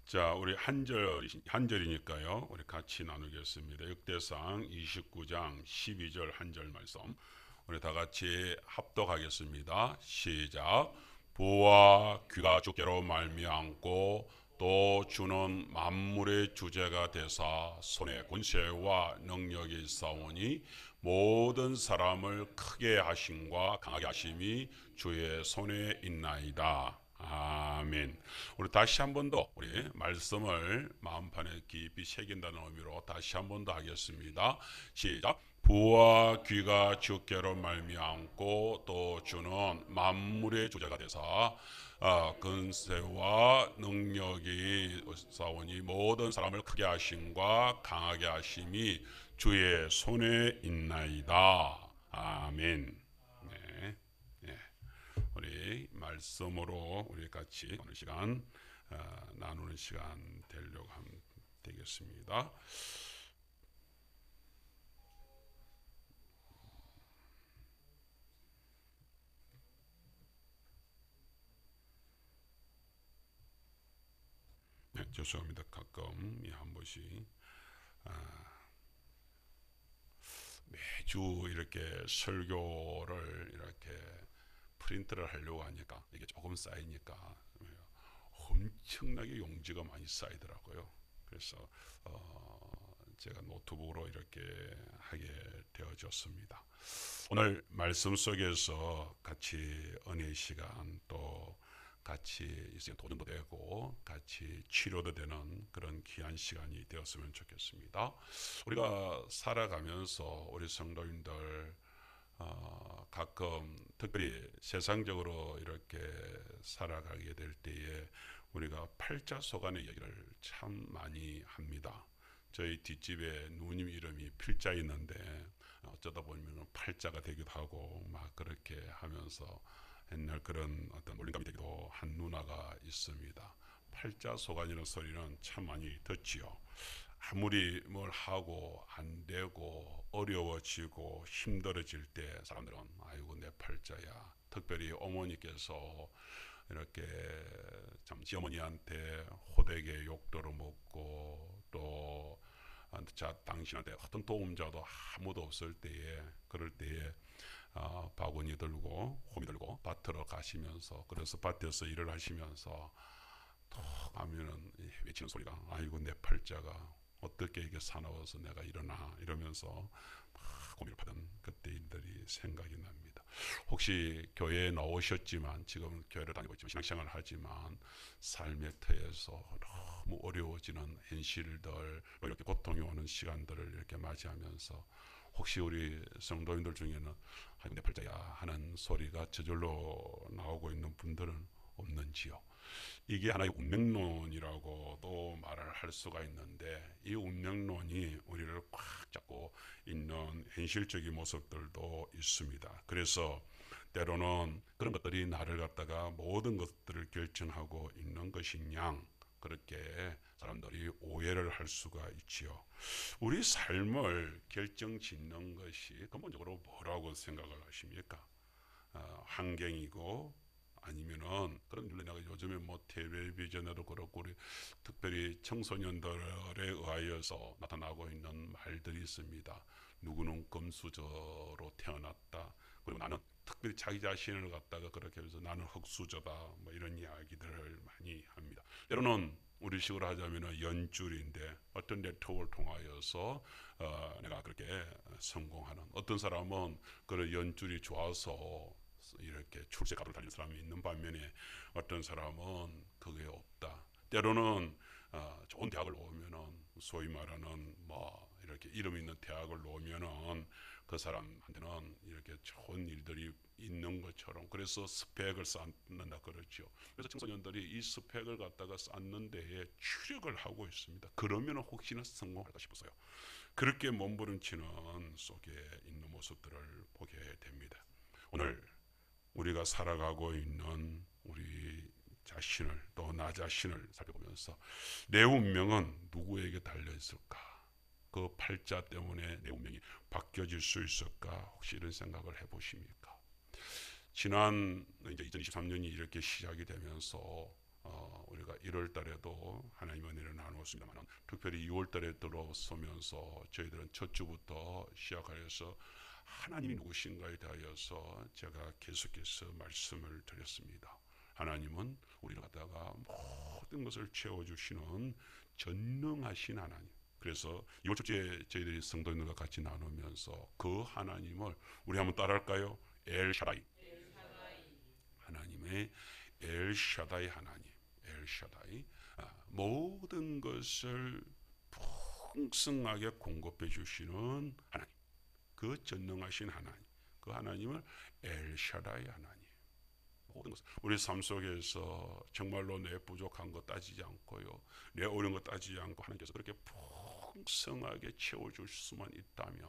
자, 우리 한 절이니까요. 우리 같이 나누겠습니다. 역대상 29장 12절 한 절 말씀. 우리 다 같이 합독하겠습니다. 시작. 부와 귀가 주께로 말미암고 또 주는 만물의 주제가 되사 손에 권세와 능력이 있사오니 모든 사람을 크게 하심과 강하게 하심이 주의 손에 있나이다. 아멘. 우리 다시 한 번 더 우리 말씀을 마음판에 깊이 새긴다는 의미로 다시 한 번 더 하겠습니다. 시작. 부와 귀가 주께로 말미암고 또 주는 만물의 주제가 되사 근세와 능력이 싸우니 모든 사람을 크게 하심과 강하게 하심이 주의 손에 있나이다. 아멘. 네. 네. 우리 말씀으로 우리 같이 오늘 시간 나누는 시간 되려고 하면 되겠습니다. 네, 죄송합니다. 가끔 한 번씩 매주 이렇게 설교를 이렇게 프린트를 하려고 하니까 이게 조금 쌓이니까 엄청나게 용지가 많이 쌓이더라고요. 그래서 제가 노트북으로 이렇게 하게 되어졌습니다. 오늘 말씀 속에서 같이 은혜의 시간 또 같이 도전도 되고 같이 치료도 되는 그런 귀한 시간이 되었으면 좋겠습니다. 우리가 살아가면서 우리 성도님들 가끔 특별히 세상적으로 이렇게 살아가게 될 때에 우리가 팔자소간의 얘기를 참 많이 합니다. 저희 뒷집에 누님 이름이 필자 있는데 어쩌다 보면 팔자가 되기도 하고 막 그렇게 하면서 옛날 그런 어떤 놀림감이 되기도 한 누나가 있습니다. 팔자소간이라는 소리는 참 많이 듣지요. 아무리 뭘 하고 안 되고 어려워지고 힘들어질 때 사람들은 아이고 내 팔자야. 특별히 어머니께서 이렇게 참 시어머니한테 호되게 욕도로 먹고 또 당신한테 어떤 도움자도 아무도 없을 때에 그럴 때에 바구니 들고 호미 들고 밭으로 가시면서 그래서 밭에서 일을 하시면서 톡 하면은 외치는 소리가 아이고 내 팔자가 어떻게 이게 사나워서 내가 일어나 이러면서 막 고민을 하던 그때 일들이 생각이 납니다. 혹시 교회에 나오셨지만 지금 교회를 다니고 있지만 신앙생활을 하지만 삶의 터에서 너무 어려워지는 현실들 이렇게 고통이 오는 시간들을 이렇게 맞이하면서 혹시 우리 성도인들 중에는 아이고 내 팔자야 하는 소리가 저절로 나오고 있는 분들은 없는지요? 이게 하나의 운명론이라고도 말을 할 수가 있는데 이 운명론이 우리를 꽉 잡고 있는 현실적인 모습들도 있습니다. 그래서 때로는 그런 것들이 나를 갖다가 모든 것들을 결정하고 있는 것이냐 그렇게 사람들이 오해를 할 수가 있지요. 우리 삶을 결정짓는 것이 근본적으로 뭐라고 생각을 하십니까? 환경이고 아니면은 그런 내가 요즘에 뭐 텔레비전에도 그렇고 우리 특별히 청소년들에 의하여서 나타나고 있는 말들이 있습니다. 누구는 금수저로 태어났다. 그리고 나는 특별히 자기 자신을 갖다가 그렇게 해서 나는 흙수저다. 뭐 이런 이야기들을 많이 합니다. 때로는 우리식으로 하자면 연줄인데 어떤 네트워크를 통하여서 내가 그렇게 성공하는 어떤 사람은 그런 연줄이 좋아서 이렇게 출세가도를 달리는 사람이 있는 반면에 어떤 사람은 그게 없다. 때로는 좋은 대학을 나오면은 소위 말하는 뭐 이렇게 이름 있는 대학을 나오면은 그 사람한테는 이렇게 좋은 일들이 있는 것처럼 그래서 스펙을 쌓는다 그러죠. 그래서 청소년들이 이 스펙을 갖다가 쌓는 데에 추력을 하고 있습니다. 그러면 혹시나 성공할까 싶어서요. 그렇게 몸부림치는 속에 있는 모습들을 보게 됩니다. 오늘 우리가 살아가고 있는 우리 자신을 또 나 자신을 살펴보면서 내 운명은 누구에게 달려 있을까? 그 팔자 때문에 내 운명이 바뀌어질 수 있을까? 혹시 이런 생각을 해보십니까? 지난 이제 2023년이 이렇게 시작이 되면서 우리가 1월 달에도 하나님의 은혜를 나누었습니다만 특별히 2월 달에 들어서면서 저희들은 첫 주부터 시작하여서 하나님이 누구신가에 대하여서 제가 계속해서 말씀을 드렸습니다. 하나님은 우리를 갖다가 모든 것을 채워주시는 전능하신 하나님. 그래서 이번 주에 저희들이 성도님들과 같이 나누면서 그 하나님을 우리 한번 따라할까요? 엘샤다이. 하나님의 엘샤다이 하나님. 엘샤다이. 모든 것을 풍성하게 공급해 주시는 하나님. 그 전능하신 하나님. 그 하나님을 엘샤다이 하나님. 모든 것, 우리 삶 속에서 정말로 내 부족한 것 따지지 않고요, 내 어려운 것 따지지 않고 하나님께서 그렇게 풍성하게 채워줄 수만 있다면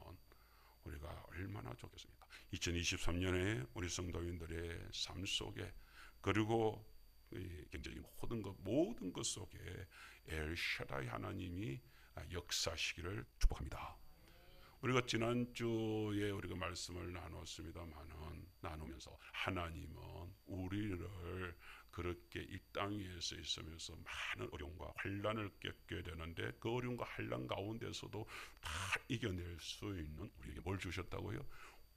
우리가 얼마나 좋겠습니까? 2023년에 우리 성도인들의 삶 속에, 그리고 경제적인 모든 것 속에 엘샤다이 하나님이 역사하시기를 축복합니다. 우리가 지난주에 우리가 말씀을 나누면서 하나님은 우리를 그렇게 이 땅 위에서 있으면서 많은 어려움과 환난을 겪게 되는데 그 어려움과 환난 가운데서도 다 이겨낼 수 있는 우리에게 뭘 주셨다고요?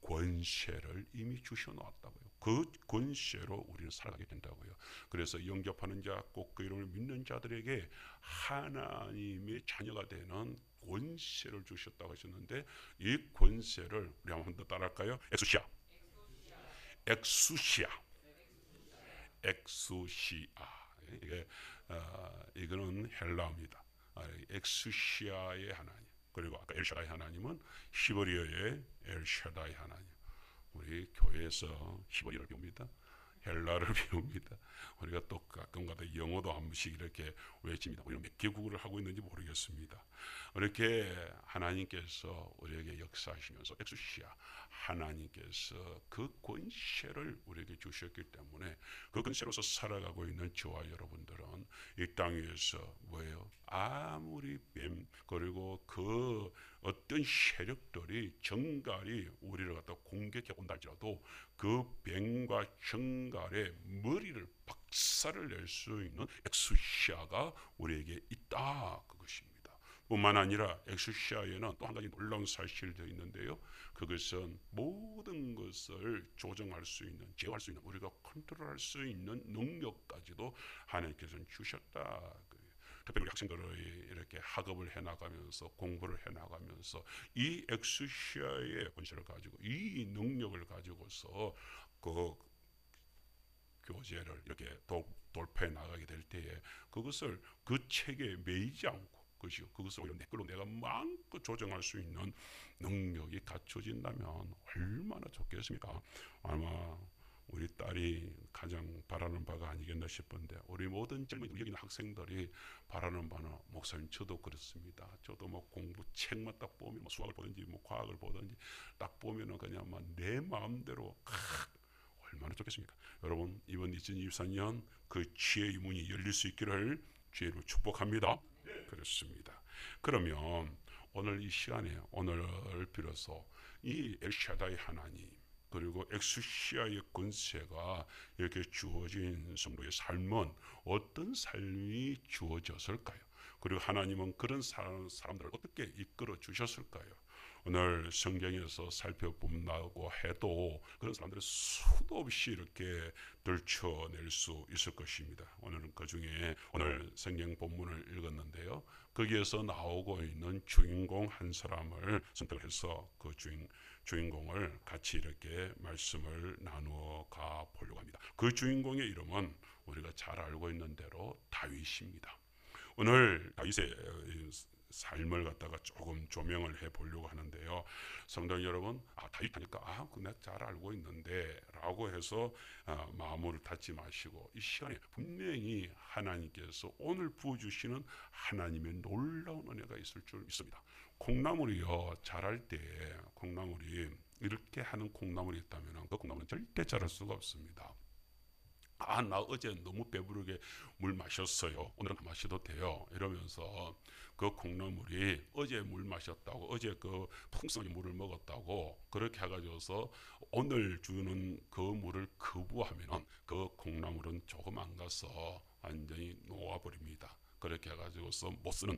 권세를 이미 주셔놓았다고요. 그 권세로 우리는 살아가게 된다고요. 그래서 영접하는 자, 꼭 그 이름을 믿는 자들에게 하나님의 자녀가 되는 권세를 주셨다고 하셨는데, 이 권세를 우리 한번 더 따라할까요? 엑수시아. 엑수시아. 엑수시아. 이거는 헬라어입니다. 엑수시아의 하나님. 그리고 아까 엘샤다이 하나님은 히브리어의 엘샤다이 하나님. 우리 교회에서 히브리어를 배웁니다. 헬라를 배웁니다. 우리가 또 가끔가다 영어도 한 번씩 이렇게 외칩니다. 우리는 몇 개국어를 하고 있는지 모르겠습니다. 이렇게 하나님께서 우리에게 역사하시면서 엑수시아, 하나님께서 그 권세를 우리에게 주셨기 때문에 그 권세로서 살아가고 있는 저와 여러분들은 이 땅 위에서 뭐예요? 아무리 뱀, 그리고 그 어떤 세력들이 정갈이 우리를 갖다 공격해 온다 할지라도 그 뱀과 정갈의 머리를 박살을 낼 수 있는 엑수시아가 우리에게 있다, 그것입니다. 뿐만 아니라 엑수시아에는 또 한 가지 놀라운 사실도 있는데요, 그것은 모든 것을 조정할 수 있는, 제어할 수 있는, 우리가 컨트롤할 수 있는 능력까지도 하나님께서는 주셨다. 특별히 우리 학생들이 이렇게 학업을 해나가면서 공부를 해나가면서 이 엑수시아의 권세를 가지고, 이 능력을 가지고서 그 교재를 이렇게 돌파해 나가게 될 때에 그것을 그 책에 매이지 않고, 그것을 오히려 내 걸로 내가 마음껏 조정할 수 있는 능력이 갖춰진다면 얼마나 좋겠습니까? 아마 우리 딸이 가장 바라는 바가 아니겠나 싶은데, 우리 모든 젊은 여기 있는 학생들이 바라는 바는, 목사님 저도 그렇습니다. 저도 뭐 공부 책만 딱 보면, 뭐 수학을 보든지 뭐 과학을 보든지 딱 보면은 그냥 막 내 마음대로 얼마나 좋겠습니까? 여러분, 이번 2024년 그 지혜의 문이 열릴 수 있기를 주의로 축복합니다. 그렇습니다. 그러면 오늘 이 시간에, 오늘을 빌어서 이 엘샤다이 하나님, 그리고 엑수시아의 권세가 이렇게 주어진 성도의 삶은 어떤 삶이 주어졌을까요? 그리고 하나님은 그런 사람들을 어떻게 이끌어 주셨을까요? 오늘 성경에서 살펴본다고 해도 그런 사람들을 수도 없이 이렇게 들춰낼 수 있을 것입니다. 오늘은 그 중에 오늘 성경 본문을 읽었는데요, 거기에서 나오고 있는 주인공 한 사람을 선택해서 그 주인공을 같이 이렇게 말씀을 나누어 가 보려고 합니다. 그 주인공의 이름은 우리가 잘 알고 있는 대로 다윗입니다. 오늘 다윗의 삶을 갖다가 조금 조명을 해 보려고 하는데요, 성도 여러분, 다윗 하니까 그거 내가 잘 알고 있는데 라고 해서 마음을 닫지 마시고, 이 시간에 분명히 하나님께서 오늘 부어주시는 하나님의 놀라운 은혜가 있을 줄 믿습니다. 콩나물이요, 자랄 때 콩나물이 이렇게 하는 콩나물이 있다면 그 콩나물은 절대 자랄 수가 없습니다. 나 어제 너무 배부르게 물 마셨어요, 오늘은 안 마셔도 돼요, 이러면서 그 콩나물이 어제 물 마셨다고, 어제 그 풍성하게 물을 먹었다고 그렇게 해가지고서 오늘 주는 그 물을 거부하면은 그 콩나물은 조금 안 가서 완전히 놓아버립니다. 그렇게 해가지고서 못 쓰는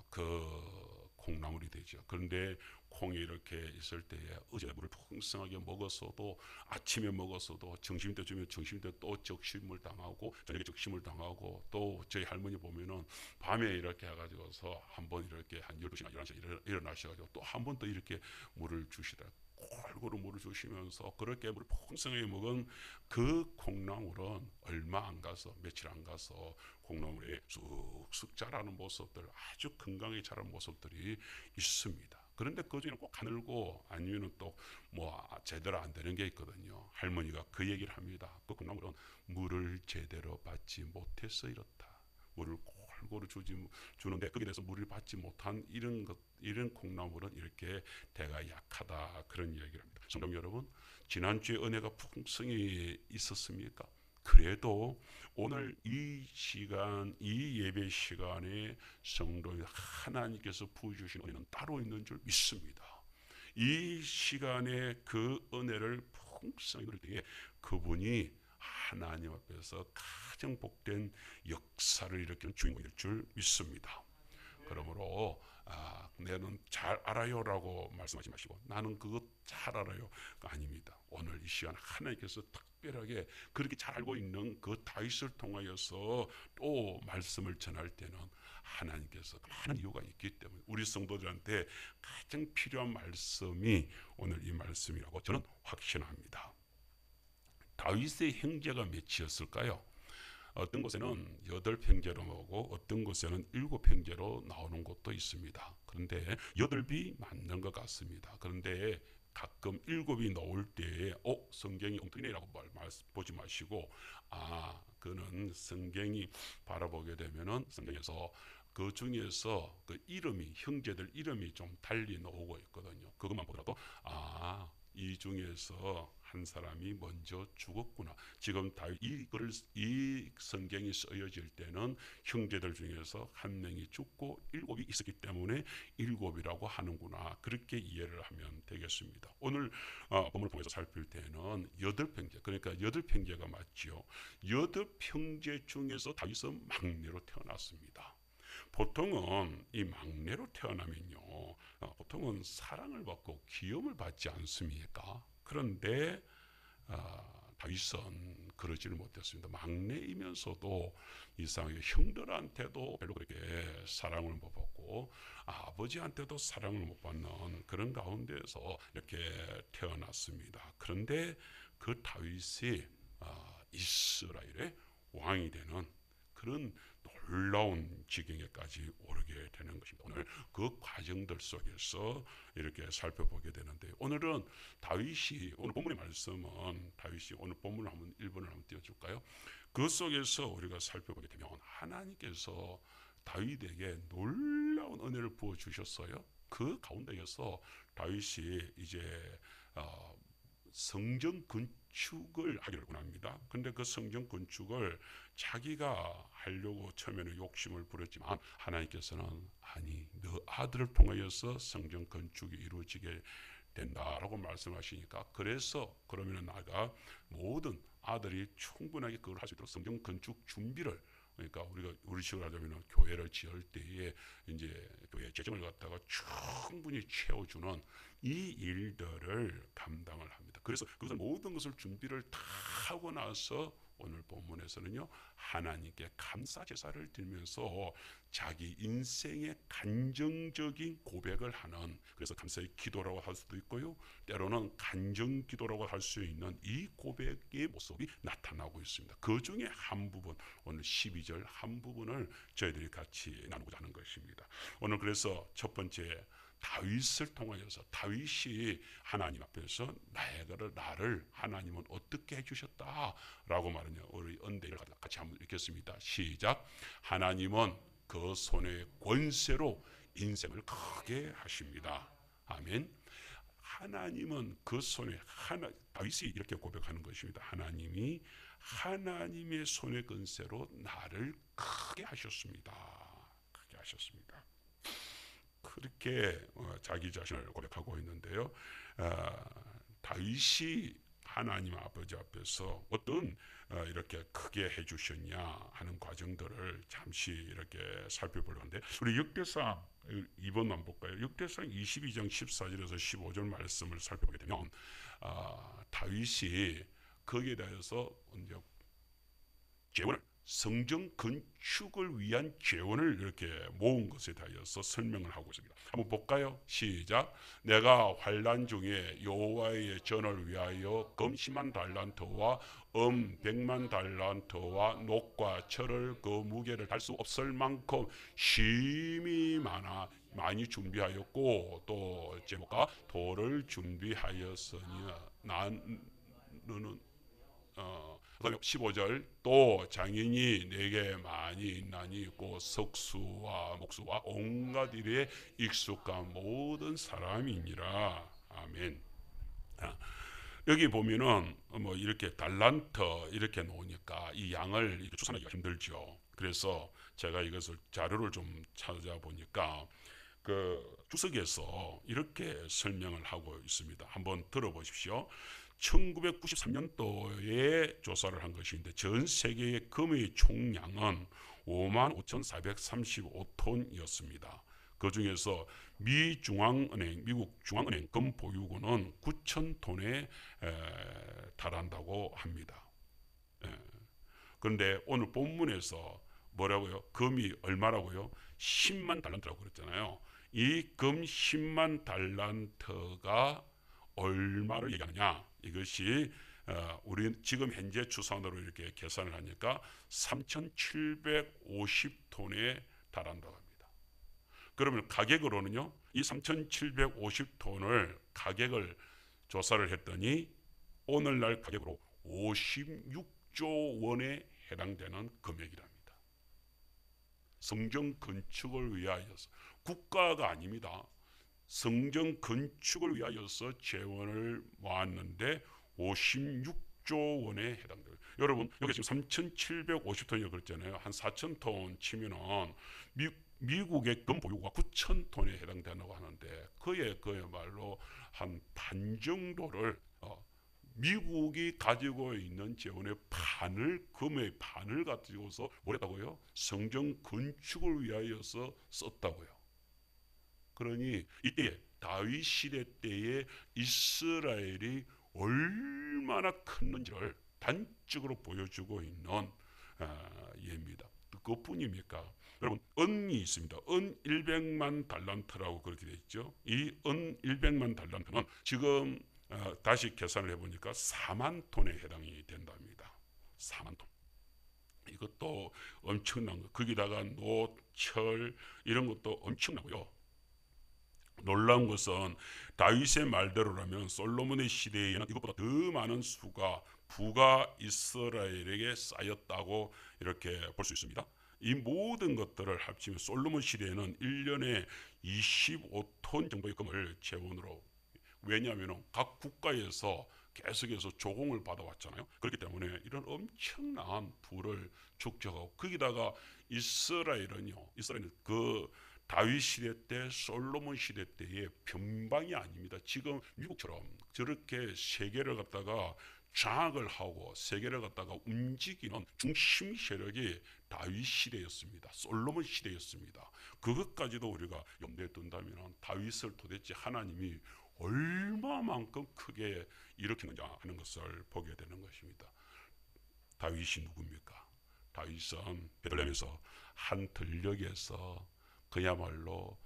그 콩나물이 되죠. 그런데 콩이 이렇게 있을 때에 어제 물을 풍성하게 먹었어도, 아침에 먹었어도 점심때 주면 점심때 또 적심을 당하고, 저녁에 적심을 당하고, 또 저희 할머니 보면은 밤에 이렇게 해가지고서 한번 이렇게 한 12시나 11시에 일어나셔가지고 또 한 번 더 이렇게 물을 주시더라. 골고루 물을 주시면서 그렇게 물을 풍성하게 먹은 그 콩나물은 얼마 안 가서, 며칠 안 가서 콩나물이 쑥쑥 자라는 모습들, 아주 건강하게 자라는 모습들이 있습니다. 그런데 그 중에 꼭 가늘고 아니면 또 뭐 제대로 안 되는 게 있거든요. 할머니가 그 얘기를 합니다. 그 콩나물은 물을 제대로 받지 못해서 이렇다. 물을 골고루 주는데 거기에 대해서 물을 받지 못한 이런 콩나물은 이렇게 대가 약하다, 그런 이야기를 합니다. 성도 여러분, 지난주에 은혜가 풍성히 있었습니까? 그래도 오늘 이 시간, 이 예배 시간에 성도의 하나님께서 부어주신 은혜는 따로 있는 줄 믿습니다. 이 시간에 그 은혜를 풍성히 누릴 때에 그분이 하나님 앞에서 가장 복된 역사를 일으키는 주인공일 줄 믿습니다. 그러므로 내는 잘 알아요라고 말씀하지 마시고 나는 그것 잘 알아요, 아닙니다. 오늘 이 시간 하나님께서 특별하게 그렇게 잘 알고 있는 그 다윗을 통하여서 또 말씀을 전할 때는 하나님께서 많은 이유가 있기 때문에 우리 성도들한테 가장 필요한 말씀이 오늘 이 말씀이라고 저는 확신합니다. 다윗의 형제가 몇이었을까요? 어떤 곳에는 8형제로 나오고 어떤 곳에는 7형제로 나오는 곳도 있습니다. 그런데 8이 맞는 것 같습니다. 그런데 가끔 7이 나올 때에 성경이 엉뚱이라고 보지 마시고 그는 성경이 바라보게 되면은 성경에서 그 중에서 그 이름이, 형제들 이름이 좀 달리 나오고 있거든요. 그것만 보더라도 이 중에서 한 사람이 먼저 죽었구나. 지금 이 성경이 쓰여질 때는 형제들 중에서 한 명이 죽고 7이 있었기 때문에 7이라고 하는구나. 그렇게 이해를 하면 되겠습니다. 오늘 본문을 통해서 살필 때는 8형제, 그러니까 8형제가 맞지요. 8형제 중에서 다윗은 막내로 태어났습니다. 보통은 이 막내로 태어나면요, 보통은 사랑을 받고 귀여움을 받지 않습니까? 그런데 다윗은 그러지를 못했습니다. 막내이면서도 이상하게 형들한테도 별로 그렇게 사랑을 못 받고 아버지한테도 사랑을 못 받는 그런 가운데에서 이렇게 태어났습니다. 그런데 그 다윗이 이스라엘의 왕이 되는 그런 놀라운 지경에까지 오르게 되는 것입니다. 오늘 그 과정들 속에서 이렇게 살펴보게 되는데, 오늘은 다윗이, 오늘 본문의 말씀은 다윗이, 오늘 본문을 한번 1번을 한번 띄워줄까요? 그 속에서 우리가 살펴보게 되면 하나님께서 다윗에게 놀라운 은혜를 부어주셨어요. 그 가운데에서 다윗이 이제 성전 건축을 하기를 원합니다. 근데 그 성전 건축을 자기가 하려고 처음에는 욕심을 부렸지만 하나님께서는 아니, 너 아들을 통하여서 성전 건축이 이루어지게 된다라고 말씀하시니까, 그래서 그러면은 나가 모든 아들이 충분하게 그걸 할 수 있도록 성전 건축 준비를, 그러니까 우리 식으로 하자면 교회를 지을 때에 이제 교회 재정을 갖다가 충분히 채워주는 이 일들을 감당을 합니다. 그래서 그것을 모든 것을 준비를 다 하고 나서 오늘 본문에서는요, 하나님께 감사 제사를 드리면서 자기 인생의 간정적인 고백을 하는, 그래서 감사의 기도라고 할 수도 있고요, 때로는 간정 기도라고 할 수 있는 이 고백의 모습이 나타나고 있습니다. 그 중에 한 부분, 오늘 12절 한 부분을 저희들이 같이 나누고자 하는 것입니다. 오늘 그래서 첫 번째, 다윗을 통하여서 다윗이 하나님 앞에서 나를 하나님은 어떻게 해주셨다라고 말하냐, 우리 언대를 같이 한번 읽겠습니다. 시작. 하나님은 그 손의 권세로 인생을 크게 하십니다. 아멘. 하나님은 그 손에, 다윗이 이렇게 고백하는 것입니다. 하나님이 하나님의 손의 권세로 나를 크게 하셨습니다. 크게 하셨습니다. 그렇게 자기 자신을 고백하고 있는데요. 다윗이 하나님 아버지 앞에서 어떤 이렇게 크게 해주셨냐 하는 과정들을 잠시 이렇게 살펴보려고 하는데, 우리 역대상 2번만 볼까요? 역대상 22장 14절에서 15절 말씀을 살펴보게 되면 다윗이 거기에 대해서 이제 재원을, 성전 건축을 위한 재원을 이렇게 모은 것에 대해서 설명을 하고 있습니다. 한번 볼까요? 시작. 내가 환난 중에 여호와의 전을 위하여 금 10만 달란트와 100만 달란트와 녹과 철을 그 무게를 달 수 없을 만큼 심히 많이 준비하였고, 또 제목과 돌을 준비하였으니 나는 15절, 또 장인이 내게 많이 있나니 곧 석수와 목수와 온갖 일에 익숙한 모든 사람이니라. 아멘. 여기 보면은 뭐 이렇게 달란트 이렇게 놓으니까 이 양을 추산하기가 힘들죠. 그래서 제가 이것을 자료를 좀 찾아보니까 그 주석에서 이렇게 설명을 하고 있습니다. 한번 들어보십시오. 1993년도에 조사를 한 것인데 전 세계의 금의 총량은 55,435톤이었습니다. 그 중에서 미국 중앙은행 금 보유고는 9,000톤에 달한다고 합니다. 그런데 오늘 본문에서 뭐라고요? 금이 얼마라고요? 10만 달란트라고 그랬잖아요. 이 금 10만 달란트가 얼마를 얘기하느냐? 이것이 우리 지금 현재 추산으로 이렇게 계산을 하니까 3,750톤에 달한다고 합니다. 그러면 가격으로는요, 이 3,750톤을 가격을 조사를 했더니 오늘날 가격으로 56조 원에 해당되는 금액이랍니다. 성전 건축을 위하여서, 국가가 아닙니다. 성전 건축을 위하여서 재원을 모았는데 56조 원에 해당돼요. 여러분, 여기 지금 3,750톤이라고 그랬잖아요. 한 4,000톤 치면은 미국의 금 보유고가 9,000톤에 해당된다고 하는데, 그야말로 한 반 정도를 미국이 가지고 있는 재원의 반을, 금의 반을 가지고서 뭐랬다고요? 성전 건축을 위하여서 썼다고요. 그러니 이때 다윗 시대 때에 이스라엘이 얼마나 컸는지를 단적으로 보여주고 있는 예입니다. 그것뿐입니까? 여러분, 은이 있습니다. 은 100만 달란트라고 그렇게 되어 있죠. 이 은 100만 달란트는 지금 다시 계산을 해보니까 4만 톤에 해당이 된답니다. 4만 톤. 이것도 엄청난 거. 거기다가 노, 철 이런 것도 엄청나고요. 놀라운 것은 다윗의 말대로라면 솔로몬의 시대에는 이것보다 더 많은 부가 이스라엘에게 쌓였다고 이렇게 볼 수 있습니다. 이 모든 것들을 합치면 솔로몬 시대에는 1년에 25톤 정도의 금을 재원으로, 왜냐하면 각 국가에서 계속해서 조공을 받아왔잖아요. 그렇기 때문에 이런 엄청난 부를 축적하고, 거기다가 이스라엘은 그 다윗 시대 때, 솔로몬 시대 때의 변방이 아닙니다. 지금 미국처럼 저렇게 세계를 갖다가 장악을 하고 세계를 갖다가 움직이는 중심 세력이 다윗 시대였습니다. 솔로몬 시대였습니다. 그것까지도 우리가 염두에 둔다면 다윗을 도대체 하나님이 얼마만큼 크게 일으키느냐 하는 것을 보게 되는 것입니다. 다윗이 누굽니까? 다윗은 베들레헴에서 한 들녘에서 그야말로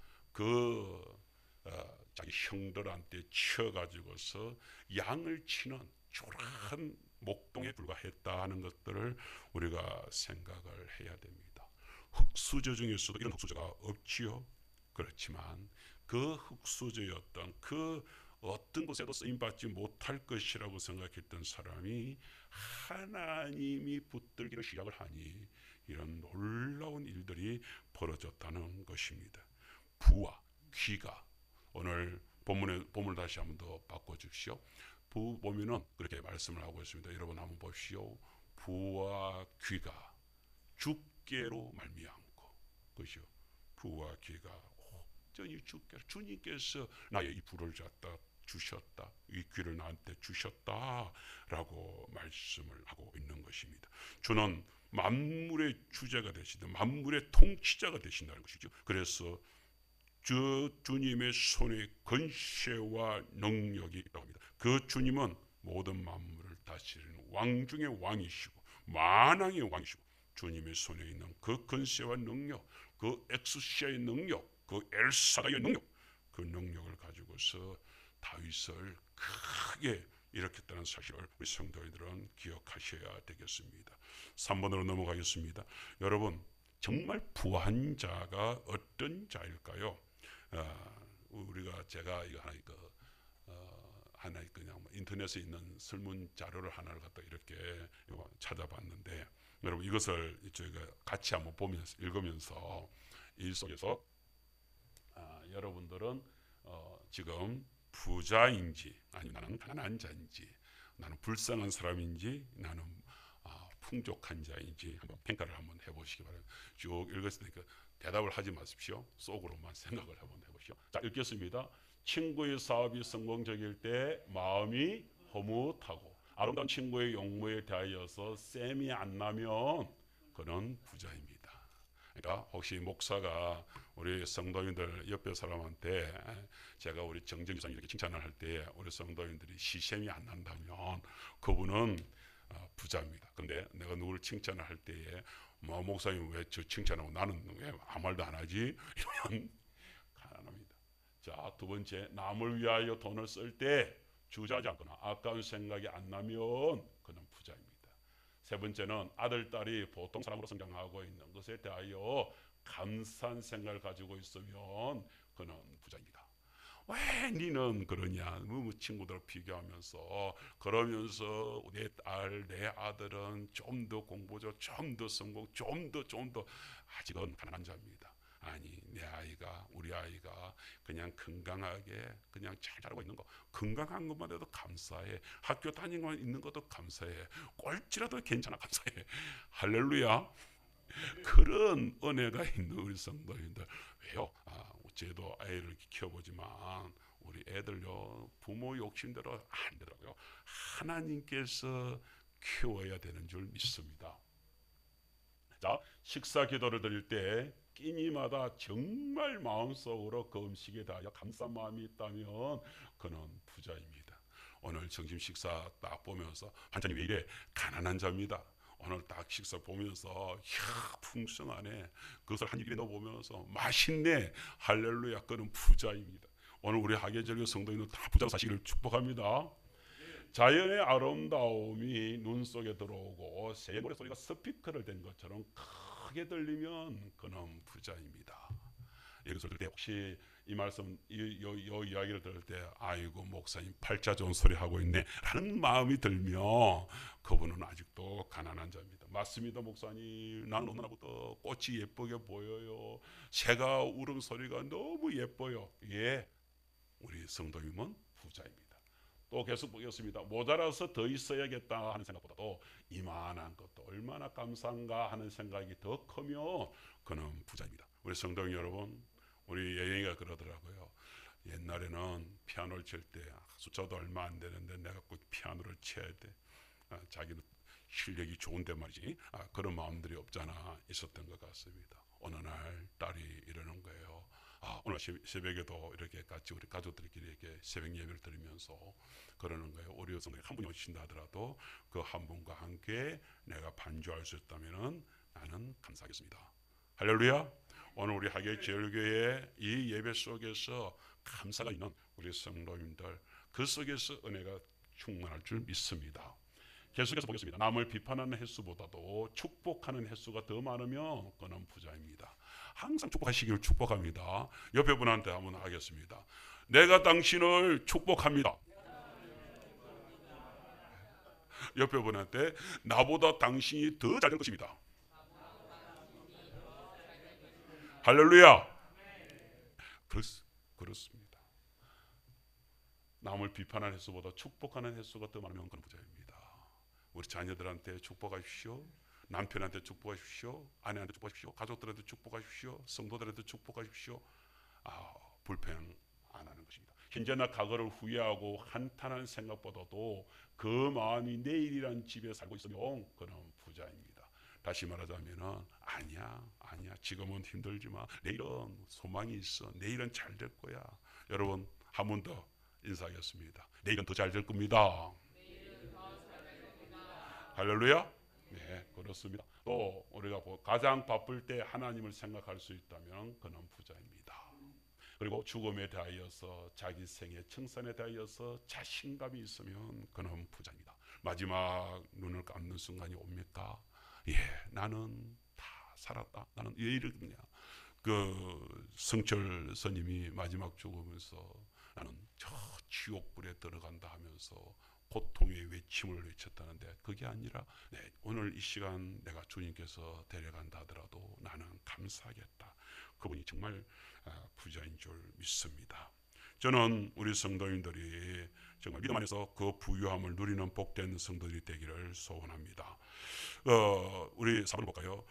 자기 형들한테 치어가지고서 양을 치는 초라한 목동에 불과했다 하는 것들을 우리가 생각을 해야 됩니다. 흙수저 중에서도 이런 흙수저가 없지요. 그렇지만 그 흙수저였던 그 어떤 곳에도 쓰임받지 못할 것이라고 생각했던 사람이 하나님이 붙들기를 시작을 하니 이런 놀라운 일들이 벌어졌다는 것입니다. 부와 귀가, 오늘 본문을 다시 한번 더 바꿔주십시오. 부 보면은 그렇게 말씀을 하고 있습니다. 여러분 한번 보십시오. 부와 귀가 주께로 말미암고, 그죠? 부와 귀가 온전히 주께로, 주님께서 나의 이 부를 갖다 주셨다. 이 귀를 나한테 주셨다라고 말씀을 하고 있는 것입니다. 주는 만물의 주제가 되시다. 만물의 통치자가 되신다는 것이죠. 그래서 주님의 손에 권세와 능력이 있다고 합니다. 그 주님은 모든 만물을 다스리는 왕 중의 왕이시고 만왕의 왕이시고, 주님의 손에 있는 그 권세와 능력, 그 엑스시아의 능력, 그 엘사다의 능력, 그 능력을 가지고서 다윗을 크게 일으켰다는 사실을 우리 성도들은 기억하셔야 되겠습니다. 3번으로 넘어가겠습니다. 여러분, 정말 부한 자가 어떤 자일까요? 제가 이거 하나 그냥 인터넷에 있는 설문 자료를 하나를 갖다 이렇게 찾아봤는데, 여러분 이것을 저희가 같이 한번 보면서 읽으면서 이 속에서 여러분들은 지금 부자인지, 아니면 나는 가난한 자인지, 나는 불쌍한 사람인지, 나는 풍족한 자인지 한번 평가를 한번 해보시기 바랍니다. 쭉 읽었으니까 대답을 하지 마십시오. 속으로만 생각을 한번 해보시오. 자, 읽겠습니다. 친구의 사업이 성공적일 때 마음이 허무하고 아름다운 친구의 용모에 대하여서 셈이 안 나면 그는 부자입니다. 그러니까 혹시 목사가 우리 성도인들 옆에 사람한테, 제가 우리 정정 기사님 이렇게 칭찬을 할 때 우리 성도인들이 시샘이 안 난다면 그분은 부자입니다. 근데 내가 누구를 칭찬을 할 때에 목사님 왜 저 칭찬하고 나는 왜 아무 말도 안 하지? 이러면 가난합니다. 자, 두 번째, 남을 위하여 돈을 쓸 때 주저하지 않거나 아까운 생각이 안 나면 그는 부자입니다. 세 번째는 아들, 딸이 보통 사람으로 성장하고 있는 것에 대하여 감사한 생각을 가지고 있으면 그는 부자입니다. 왜 니는 그러냐, 친구들 비교하면서 그러면서 내 딸, 내 아들은 좀 더 공부죠, 좀 더 성공, 좀 더 아직은 가난한 자입니다. 아니, 내 아이가, 우리 아이가 그냥 건강하게 그냥 잘 자라고 있는 거, 건강한 것만 해도 감사해. 학교 다니고 있는 것도 감사해. 꼴찌라도 괜찮아, 감사해. 할렐루야. 그런 은혜가 있는 우리 성도님들, 왜요? 저도 아이를 키워보지만 우리 애들요, 부모 욕심대로 안 되더라고요. 하나님께서 키워야 되는 줄 믿습니다. 자, 식사 기도를 드릴 때 끼니마다 정말 마음속으로 그 음식에 대하여 감사한 마음이 있다면 그는 부자입니다. 오늘 점심 식사 딱 보면서 반찬이 왜 이래 가난한 자입니다. 오늘 딱 식사 보면서 이야 풍성하네, 그것을 한 입에 넣어보면서 맛있네, 할렐루야, 그는 부자입니다. 오늘 우리 하계절교 성도인들 다 부자 사시기를 축복합니다. 자연의 아름다움이 눈 속에 들어오고 새 노래소리가 스피커를 댄 것처럼 크게 들리면 그는 부자입니다. 이것을 들을 때 혹시 이 말씀, 이 이야기를 들을 때 아이고 목사님 팔자 좋은 소리 하고 있네 라는 마음이 들면 그분은 아직도 가난한 자입니다. 맞습니다 목사님, 나는 오늘 날부터 꽃이 예쁘게 보여요, 새가 울음소리가 너무 예뻐요. 예, 우리 성도님은 부자입니다. 또 계속 보겠습니다. 모자라서 더 있어야겠다 하는 생각보다도 이만한 것도 얼마나 감사한가 하는 생각이 더 크면 그는 부자입니다. 우리 성도 여러분, 우리 예영이가 그러더라고요. 옛날에는 피아노를 칠 때 숫자도 얼마 안 되는데 내가 꼭 피아노를 쳐야 돼. 자기는 실력이 좋은데 말이지. 그런 마음들이 없잖아 있었던 것 같습니다. 어느 날 딸이 이러는 거예요. 오늘 새벽에도 이렇게 같이 우리 가족들끼리 이렇게 새벽 예배를 드리면서 그러는 거예요. 우리 여성들이 한 분이 오신다 하더라도 그 한 분과 함께 내가 반주할 수 있다면 나는 감사하겠습니다. 할렐루야. 오늘 우리 하계제일교회 이 예배 속에서 감사가 있는 우리 성도님들, 그 속에서 은혜가 충만할 줄 믿습니다. 계속해서 보겠습니다. 남을 비판하는 횟수보다도 축복하는 횟수가 더 많으면 그는 부자입니다. 항상 축복하시기를 축복합니다. 옆에 분한테 한번 하겠습니다. 내가 당신을 축복합니다. 옆에 분한테 나보다 당신이 더 잘 될 것입니다. 할렐루야. 그렇습니다. 남을 비판하는 횟수보다 축복하는 횟수가 더 많으면 그는 부자입니다. 우리 자녀들한테 축복하십시오. 남편한테 축복하십시오. 아내한테 축복하십시오. 가족들한테 축복하십시오. 성도들한테 축복하십시오. 불평 안 하는 것입니다. 현재나 과거를 후회하고 한탄하는 생각보다도 그 마음이 내일이란 집에 살고 있으면 그는 부자입니다. 다시 말하자면은 아니야 지금은 힘들지만 내일은 소망이 있어. 내일은 잘 될 거야. 여러분 한 번 더 인사하겠습니다. 내일은 더 잘 될 겁니다. 할렐루야. 네, 그렇습니다. 또 우리가 가장 바쁠 때 하나님을 생각할 수 있다면 그는 부자입니다. 그리고 죽음에 대하여서 자기 생애 청산에 대하여서 자신감이 있으면 그는 부자입니다. 마지막 눈을 감는 순간이 옵니까? 예, 나는 다 살았다. 나는 왜 이러냐? 그 성철 스님이 마지막 죽으면서 나는 저 지옥불에 들어간다 하면서 고통의 외침을 외쳤다는데, 그게 아니라 오늘 이 시간 내가 주님께서 데려간다 하더라도 나는 감사하겠다. 그분이 정말 부자인 줄 믿습니다. 저는 우리 성도님들이 정말 믿음 안에서 그 부유함을 누리는 복된 성도들이 되기를 소원합니다. 우리 사본을 볼까요?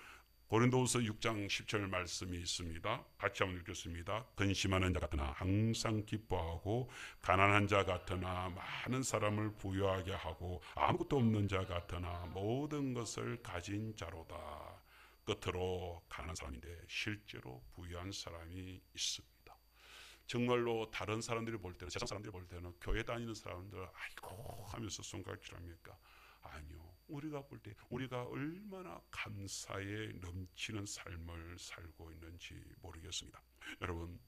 고린도후서 6장 10절 말씀이 있습니다. 같이 한번 읽겠습니다. 근심하는 자 같으나 항상 기뻐하고, 가난한 자 같으나 많은 사람을 부유하게 하고, 아무것도 없는 자 같으나 모든 것을 가진 자로다. 끝으로 가난한 사람인데 실제로 부유한 사람이 있습니다. 정말로 다른 사람들이 볼 때는, 세상 사람들이 볼 때는 교회 다니는 사람들 아이고 하면서 손가락질합니까? 아니요. 우리가 볼 때 우리가 얼마나 감사에 넘치는 삶을 살고 있는지 모르겠습니다. 여러분,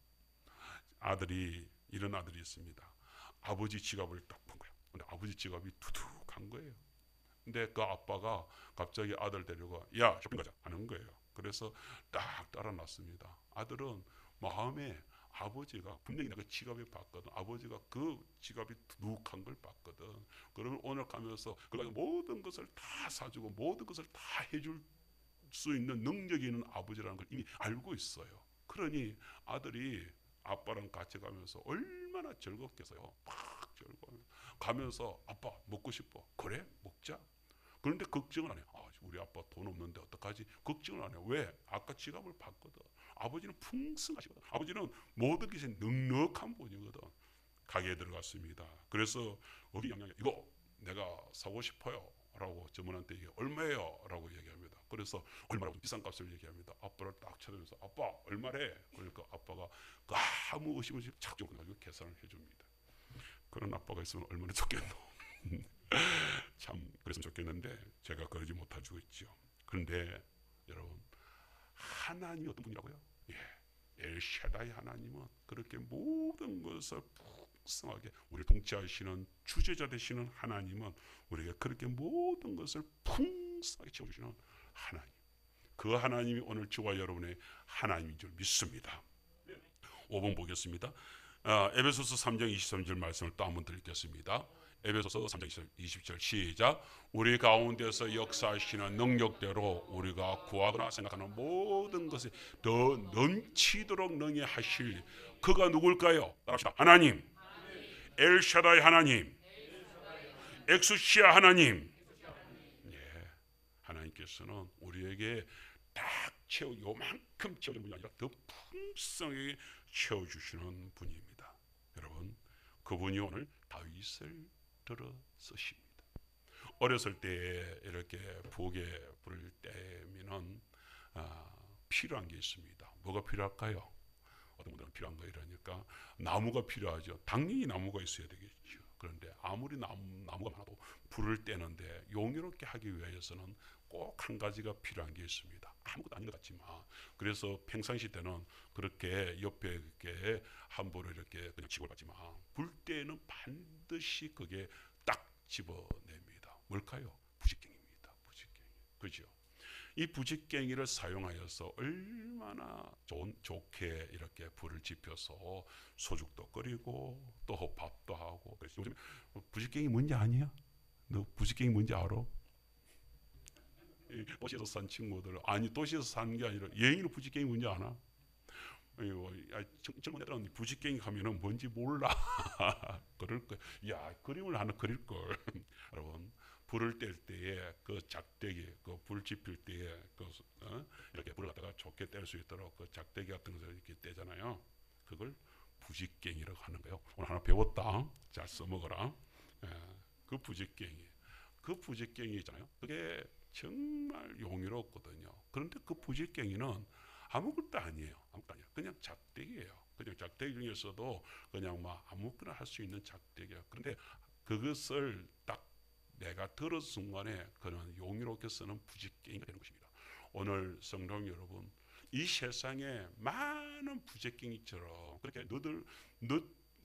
이런 아들이 있습니다. 아버지 지갑을 딱 본 거예요. 근데 아버지 지갑이 두둑한 거예요. 근데 그 아빠가 갑자기 아들 데리고 야 쇼핑 가자 하는 거예요. 그래서 딱 따라 놨습니다. 아들은 마음에 아버지가 분명히 내가 지갑에 봤거든. 아버지가 그 지갑이 두둑한 걸 봤거든. 그러면 오늘 가면서 그걸 모든 것을 다 사주고 모든 것을 다 해줄 수 있는 능력이 있는 아버지라는 걸 이미 알고 있어요. 그러니 아들이 아빠랑 같이 가면서 얼마나 즐겁겠어요. 막 가면서 아빠 먹고 싶어. 그래 먹자. 그런데 걱정은 안 해요. 우리 아빠 돈 없는데 어떡하지? 걱정을 안 해요. 왜? 아까 지갑을 봤거든. 아버지는 풍성하시거든. 아버지는 모든 것이 넉넉한 분이거든. 가게에 들어갔습니다. 그래서 어디 양양에 이거 내가 사고 싶어요 라고 점원한테 얘기해. 얼마예요? 라고 얘기합니다. 그래서 얼마라고 비싼 값을 얘기합니다. 아빠를 딱 쳐다보면서 아빠 얼마래? 그러니까 아빠가 아무 의심 없이 착 가지고 계산을 해줍니다. 그런 아빠가 있으면 얼마나 좋겠노. 참 그랬으면 좋겠는데 제가 그러지 못하고 있죠. 그런데 여러분, 하나님이 어떤 분이라고요? 엘샤다이 하나님은 그렇게 모든 것을 풍성하게 우리를 통치하시는 주제자 되시는 하나님은 우리에게 그렇게 모든 것을 풍성하게 채워주시는 하나님. 그 하나님이 오늘 저와 여러분의 하나님인 줄 믿습니다. 5번 보겠습니다. 에베소서 3장 23절 말씀을 또 한번 드리겠습니다. 에베소서 3장 20절 시작. 우리 가운데서 역사하시는 능력대로 우리가 구하거나 생각하는 모든 것이 더 넘치도록 능히 하실 그가 누굴까요? 따라합시다. 하나님, 엘샤다이 하나님, 엑수시아 하나님. 하나님께서는 우리에게 딱 요만큼 채워주는 분이 아니라 더 풍성하게 채워주시는 분입니다. 여러분, 그분이 오늘 다윗을 들어 쓰십니다. 어렸을 때 이렇게 부엌에 불을 때면 필요한 게 있습니다. 뭐가 필요할까요? 어떤 분들은 필요한 거 이러니까 나무가 필요하죠. 당연히 나무가 있어야 되겠죠. 그런데 아무리 나무가 많아도 불을 떼는데 용이롭게 하기 위해서는 꼭 한 가지가 필요한 게 있습니다. 아무것도 아닌 것 같지만, 그래서 평상시 때는 그렇게 옆에 이렇게 함부로 이렇게 그냥 집어봤지만 불 때는 반드시 그게 딱 집어냅니다. 뭘까요? 부직갱입니다. 부직갱이. 그죠? 이 부직갱이를 사용하여서 얼마나 좋게 이렇게 불을 지펴서 소죽도 끓이고 또 밥도 하고. 그래서 요즘 부직갱이 뭔지 아니야? 너 부직갱이 뭔지 알아? 도시에서 산 친구들, 아니 도시에서 사는 게 아니라 여행으로 부직갱이 뭔지 아나? 젊은 애들은 부직갱이 하면은 뭔지 몰라. 그럴 거. 야, 그림을 하나 그릴 걸. 여러분, 불을 뗄 때에 그 작대기, 그 불 지필 때에 이렇게 불을 갖다가 좋게 뗄 수 있도록 그 작대기 같은 것을 이렇게 떼잖아요. 그걸 부직갱이라고 하는 거예요. 오늘 하나 배웠다. 잘 써먹어라. 예, 그 부직갱이. 그 부직갱이 있잖아요. 그게 정말 용이롭거든요. 그런데 그 부직갱이는 아무것도 아니에요. 아무것도 아니에요. 그냥 작대기예요. 그냥 작대기 중에서도 그냥 막 아무거나 할 수 있는 작대기야. 그런데 그것을 딱 내가 들은 순간에 그는 용이롭게 쓰는 부직갱이가 되는 것입니다. 오늘 성도 여러분, 이 세상에 많은 부직갱이처럼 그렇게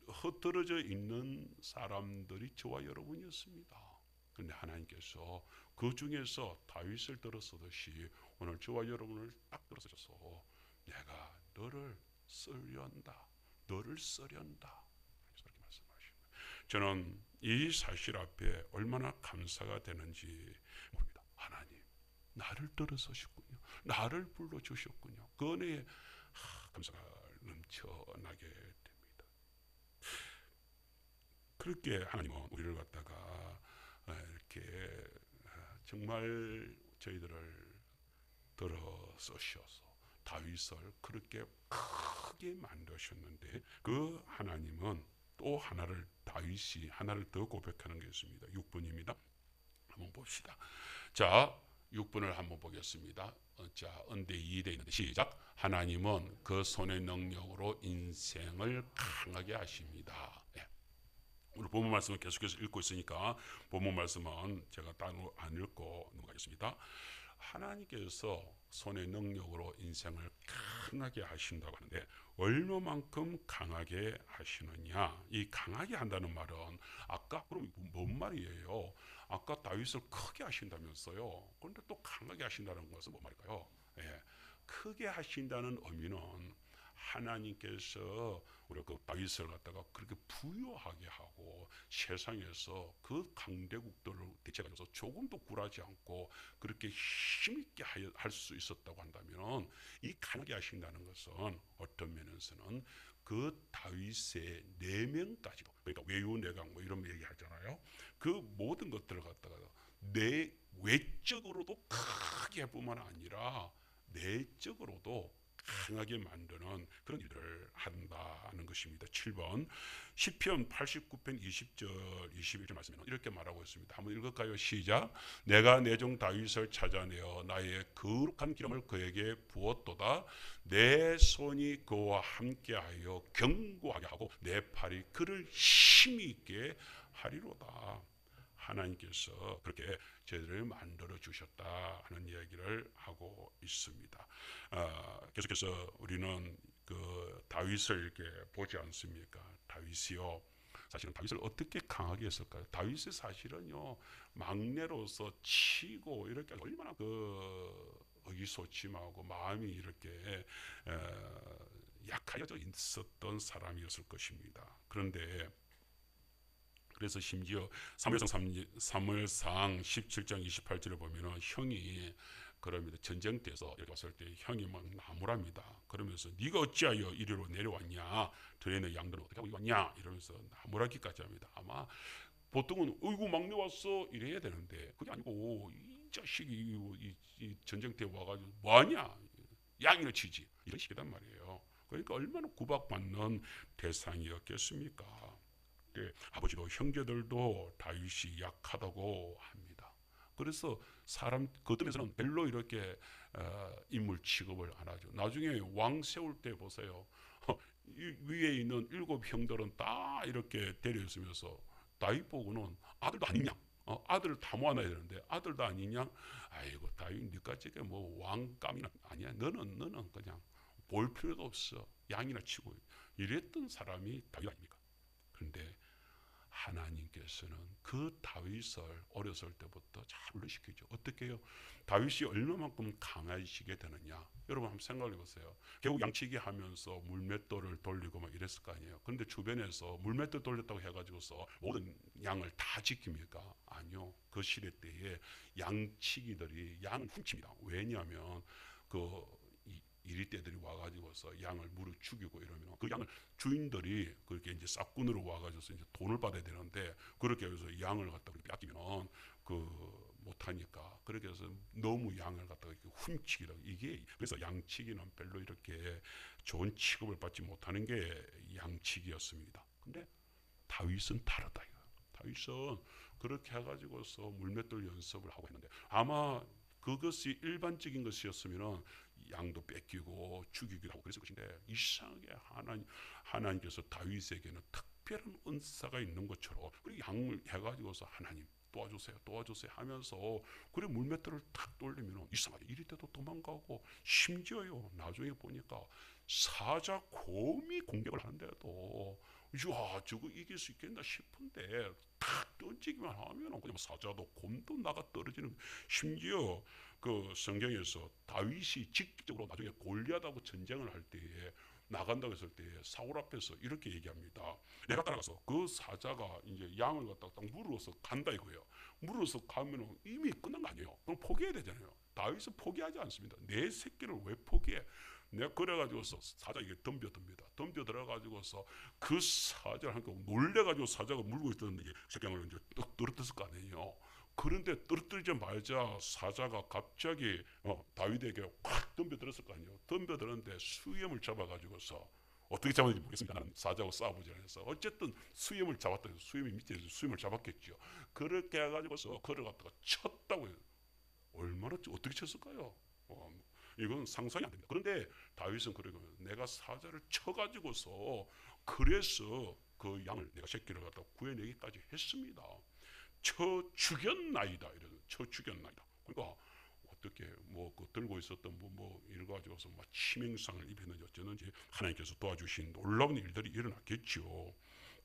흩어져 있는 사람들이 저와 여러분이었습니다. 그런데 하나님께서 그 중에서 다윗을 들어서듯이 오늘 저와 여러분을 딱 들어서셔서 내가 너를 쓰련다, 너를 쓰련다, 그렇게 말씀하십니다. 저는 이 사실 앞에 얼마나 감사가 되는지 모릅니다. 하나님, 나를 들어서셨군요. 나를 불러주셨군요. 그 은혜에 감사가 넘쳐나게 됩니다. 그렇게 하나님은 우리를 갖다가 이렇게 정말 저희들을 들어서셔서 다윗을 그렇게 크게 만드셨는데 그 하나님은 또 하나를 다윗이 하나를 더 고백하는 게 있습니다. 6분입니다. 한번 봅시다. 자, 6분을 한번 보겠습니다. 자, 언대 2대 있는데 시작. 하나님은 그 손의 능력으로 인생을 강하게 하십니다. 예. 오늘 본문 말씀을 계속해서 읽고 있으니까 본문 말씀은 제가 따로 안 읽고 넘어가겠습니다. 하나님께서 손의 능력으로 인생을 강하게 하신다고 하는데 얼마만큼 강하게 하시느냐? 이 강하게 한다는 말은 아까 그럼 뭔 말이에요? 아까 다윗을 크게 하신다면서요. 그런데 또 강하게 하신다는 것은 뭔 말일까요? 예, 크게 하신다는 의미는 하나님께서 우리 그 다윗을 갖다가 그렇게 부유하게 하고 세상에서 그 강대국들을 대체해서 조금도 굴하지 않고 그렇게 힘있게 할 수 있었다고 한다면 이 강하게 하신다는 것은 어떤 면에서는 그 다윗의 내면까지도, 그러니까 외유 내강 뭐 이런 얘기 하잖아요. 그 모든 것들을 갖다가 내 외적으로도 크게 뿐만 아니라 내적으로도 강하게 만드는 그런 일을 한다는 것입니다. 7번 시편 89편 20절 21절 말씀에는 이렇게 말하고 있습니다. 한번 읽을까요? 시작. 내가 내 종 다윗을 찾아내어 나의 거룩한 기름을 그에게 부었도다. 내 손이 그와 함께하여 견고하게 하고 내 팔이 그를 힘이 있게 하리로다. 하나님께서 그렇게 저희들을 만들어 주셨다 하는 이야기를 하고 있습니다. 계속해서 우리는 그 다윗을 이렇게 보지 않습니까? 다윗이요, 사실은 다윗을 어떻게 강하게 했을까요? 다윗이 사실은요 막내로서 치고 이렇게 얼마나 그 의기소침하고 마음이 이렇게 약해져 있었던 사람이었을 것입니다. 그런데 그래서 심지어 사무엘상 17장 28절에 보면은 형이 그럽니다. 전쟁 때서 이렇게 왔을 때 형이 막 나무랍니다. 그러면서 네가 어찌하여 이리로 내려왔냐? 들에는 양들은 어떻게 하고 왔냐? 이러면서 나무라기까지 합니다. 아마 보통은 어이구 막내 왔어 이래야 되는데 그게 아니고 이 자식이 이 전쟁 때 와가지고 뭐하냐? 양이나 치지 이런 식이란 말이에요. 그러니까 얼마나 구박받는 대상이었겠습니까? 아버지도 형제들도 다윗이 약하다고 합니다. 그래서 사람 그들에서는 별로 이렇게 인물 취급을 안 하죠. 나중에 왕 세울 때 보세요. 위에 있는 7 형들은 다 이렇게 데려있으면서 다윗 보고는 아들도 아니냐? 아들을 다 모아놔야 되는데 아들도 아니냐? 아이고 다윗 니까지 뭐 왕감이나 아니야. 너는 그냥 볼 필요도 없어. 양이나 치고 이랬던 사람이 다윗 아닙니까? 그런데 하나님께서는 그 다윗을 어렸을 때부터 잘 훈련시키죠. 어떻게 해요? 다윗이 얼마만큼 강해지게 되느냐? 여러분 한번 생각해 보세요. 결국 양치기 하면서 물맷돌을 돌리고 막 이랬을 거 아니에요. 그런데 주변에서 물맷돌 돌렸다고 해가지고서 모든 양을 다 지킵니까? 아니요. 그 시대 때에 양치기들이 양을 훔칩니다. 왜냐하면 그 이리떼들이 와가지고서 양을 물어 죽이고 이러면 그 양을 주인들이 그렇게 이제 싹군으로 와가지고서 이제 돈을 받아야 되는데 그렇게 해서 양을 갖다 뺏기면 그 못하니까 그렇게 해서 너무 양을 갖다가 훔치기도 이게 그래서 양치기는 별로 이렇게 좋은 취급을 받지 못하는 게 양치기였습니다. 근데 다윗은 다르다 이거. 다윗은 그렇게 해가지고서 물맷돌 연습을 하고 했는데 아마 그것이 일반적인 것이었으면 양도 뺏기고 죽이기도 하고 그랬을 것인데 이상하게 하나님께서 다윗에게는 특별한 은사가 있는 것처럼 그리고 양을 해가지고서 하나님 도와주세요 도와주세요 하면서 그래 물맷돌을 탁 돌리면 이상하게 이리 때도 도망가고 심지어요 나중에 보니까 사자 곰이 공격을 하는데도 야 저거 이길 수 있겠나 싶은데 탁 던지기만 하면 그냥 사자도 곰도 나가 떨어지는 심지어 그 성경에서 다윗이 직접적으로 나중에 골리앗하고 전쟁을 할 때에 나간다고 했을 때 사울 앞에서 이렇게 얘기합니다. 내가 따라가서 그 사자가 이제 양을 갖다가 딱 물어서 간다 이거예요. 물어서 가면 이미 끝난 거 아니에요. 그럼 포기해야 되잖아요. 다윗은 포기하지 않습니다. 내 새끼를 왜 포기해? 내가 그래가지고서 사자 이게 덤벼듭니다. 덤벼 들어가지고서 그 사자를 하니까 놀래가지고 사자가 물고 있던 새끼를 이제 떡 떨어뜨렸을 거 아니에요. 그런데 떨어뜨리자마자 사자가 갑자기 다윗에게 확 덤벼들었을 거 아니에요. 덤벼들었는데 수염을 잡아가지고서 어떻게 잡았는지 모르겠습니다. 나는 사자하고 싸워보지 않아서 어쨌든 수염을 잡았다. 수염이 밑에 수염을 잡았겠죠. 그렇게 해가지고서 그를 갖다가 쳤다고 해요. 얼마나 어떻게 쳤을까요? 이건 상상이 안 됩니다. 그런데 다윗은 그러고 내가 사자를 쳐가지고서 그래서 그 양을 내가 새끼를 갖다 구해내기까지 했습니다. 쳐 죽였나이다. 이래서 쳐 죽였나이다. 그러니까 어떻게 그 들고 있었던 이래 가지고서 치명상을 입혔는지 어쩌는지 하나님께서 도와주신 놀라운 일들이 일어났겠죠.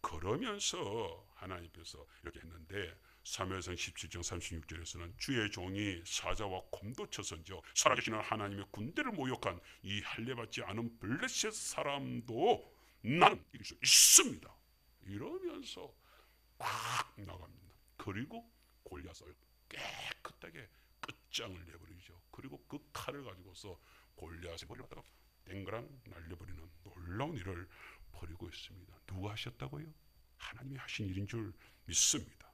그러면서 하나님께서 이렇게 했는데 사무엘상 17장 36절에서는 주의 종이 사자와 곰도 쳐선지어 살아계시는 하나님의 군대를 모욕한 이 할례받지 않은 블레셋 사람도 나는 이길 수 있습니다. 이러면서 막 나갑니다. 그리고 골리앗을 깨끗하게 끝장을 내버리죠. 그리고 그 칼을 가지고서 골리앗의 머리를 갖다가 땡그랑 날려버리는 놀라운 일을 벌이고 있습니다. 누가 하셨다고요? 하나님이 하신 일인 줄 믿습니다.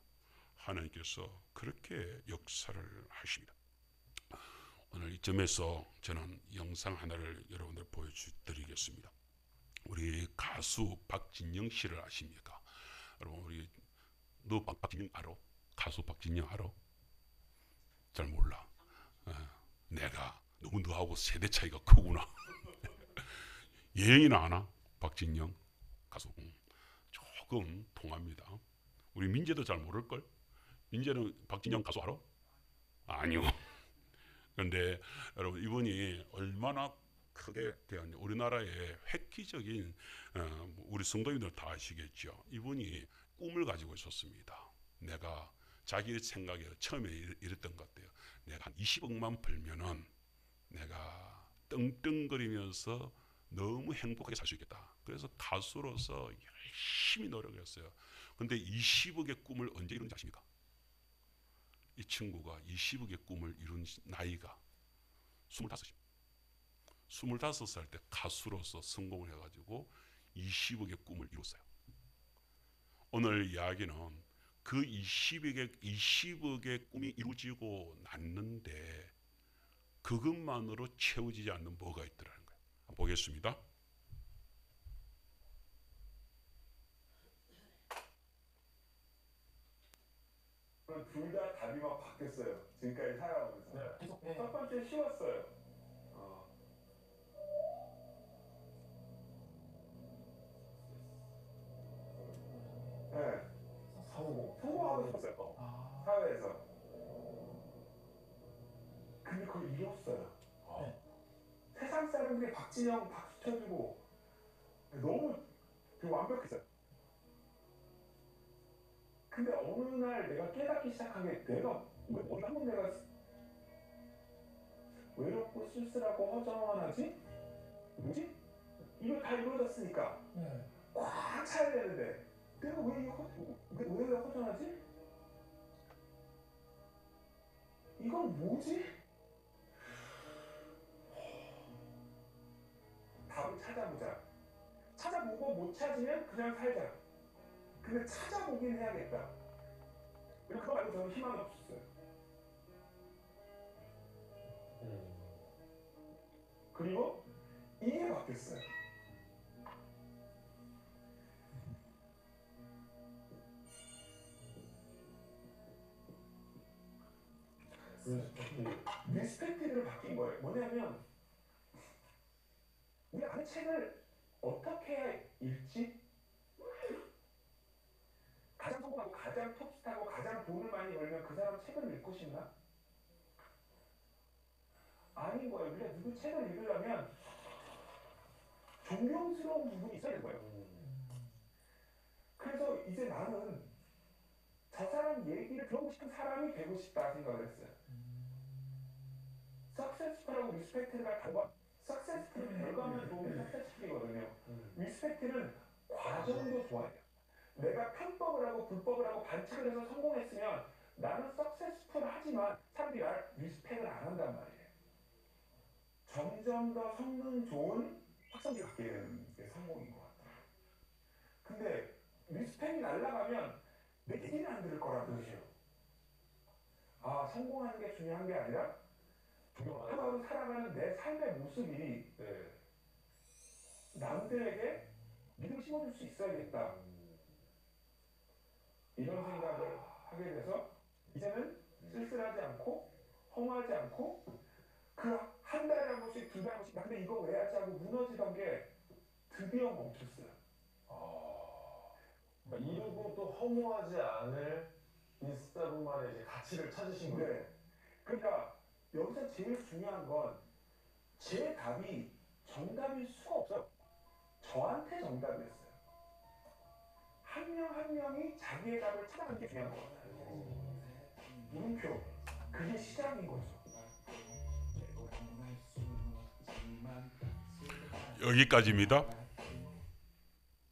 하나님께서 그렇게 역사를 하십니다. 오늘 이점에서 저는 영상 하나를 여러분들 보여드리겠습니다. 우리 가수 박진영 씨를 아십니까? 여러분 우리 너 박진영 알아? 가수 박진영 알아? 잘 몰라. 내가 너무 너하고 세대 차이가 크구나. 예영이는 아나? 박진영 가수. 조금 통합니다. 우리 민재도 잘 모를걸? 민재는 박진영 가수 알아? 아니요. 그런데 여러분 이분이 얼마나 크게 대한 우리나라의 획기적인 우리 성도님들 다 아시겠죠. 이분이 꿈을 가지고 있었습니다. 내가 자기 생각에 처음에 이랬던 것 같아요. 내가 한 20억만 벌면은 내가 떵떵거리면서 너무 행복하게 살 수 있겠다. 그래서 가수로서 열심히 노력했어요. 근데 20억의 꿈을 언제 이룬지 아십니까? 이 친구가 20억의 꿈을 이룬 나이가 25입니다. 25살 때 가수로서 성공을 해가지고 20억의 꿈을 이뤘어요. 오늘 이야기는 그 20억의 꿈이 이루어지고 났는데 그것만으로 채워지지 않는 뭐가 있더라는 거예요. 보겠습니다. 둘 다 답이 막 바뀌었어요. 지금까지 살아가면서. 네. 첫 번째 쉬웠어요. 네. 성공하고 싶었어요. 사회에서. 근데 그걸 이뤘어요. 네. 세상 사람들이 박진영 박수 쳐주고 너무 완벽했어요. 근데 어느 날 내가 깨닫기 시작한 게 내가 한번 내가 외롭고 쓸쓸하고 허전만 하지? 뭐지? 이거 다 이루어졌으니까 꽉 차야 되는데 내가 왜 허전하지? 이건 뭐지? 답을 찾아보자. 찾아보고 못 찾으면 그냥 살자. 근데 찾아보긴 해야겠다. 그거 말고 저는 희망이 없었어요. 그리고 이게 바뀌었어요. 리스펙트로 바뀐 거예요. 뭐냐면 우리가 그 책을 어떻게 해야 읽지? 가장 성공하고 가장 톱스타고 가장 돈을 많이 벌면 그 사람 책을 읽고 싶나? 아닌 거예요. 우리가 누구 책을 읽으려면 존경스러운 부분이 있어야 되는 거예요. 그래서 이제 나는 저 사람 얘기를 들어보고 싶은 사람이 되고 싶다 생각을 했어요. 석세스풀하고 리스펙트가 다른 석세스풀은 결과만 좋으면 석세스풀이거든요. 리스펙트는 과정도 좋아야 돼요. 내가 편법을 하고 불법을 하고 반칙을 해서 성공했으면 나는 석세스풀 하지만 사람들이 날 리스펙을 안 한단 말이에요. 점점 더 성능 좋은 확성기를 갖게 되는 게 성공인 것 같아요. 근데 리스펙이 날아가면 내 얘기는 안 들을 거라는 뜻이에요. 아, 성공하는 게 중요한 게 아니라 하루 살아가는 내 삶의 모습이 남들에게 믿음을 심어줄 수 있어야겠다. 이런 생각을 하게 돼서 이제는 쓸쓸하지 않고 허무하지 않고 그 한 달에 한 번씩 두 달에 한 번씩 근데 이거 왜 하지 하고 무너지던 게 드디어 멈췄어요. 이루고 또 허무하지 않을 인스타그램만의 이제 가치를 찾으신 거예요. 네. 그러니까 여기서 제일 중요한 건 제 답이 정답일 수가 없어요. 저한테 정답이었어요. 한 명 한 명이 자기의 답을 찾아가는 게 중요한 거거든요. 물음표. 그게 시작인 거죠. 여기까지입니다.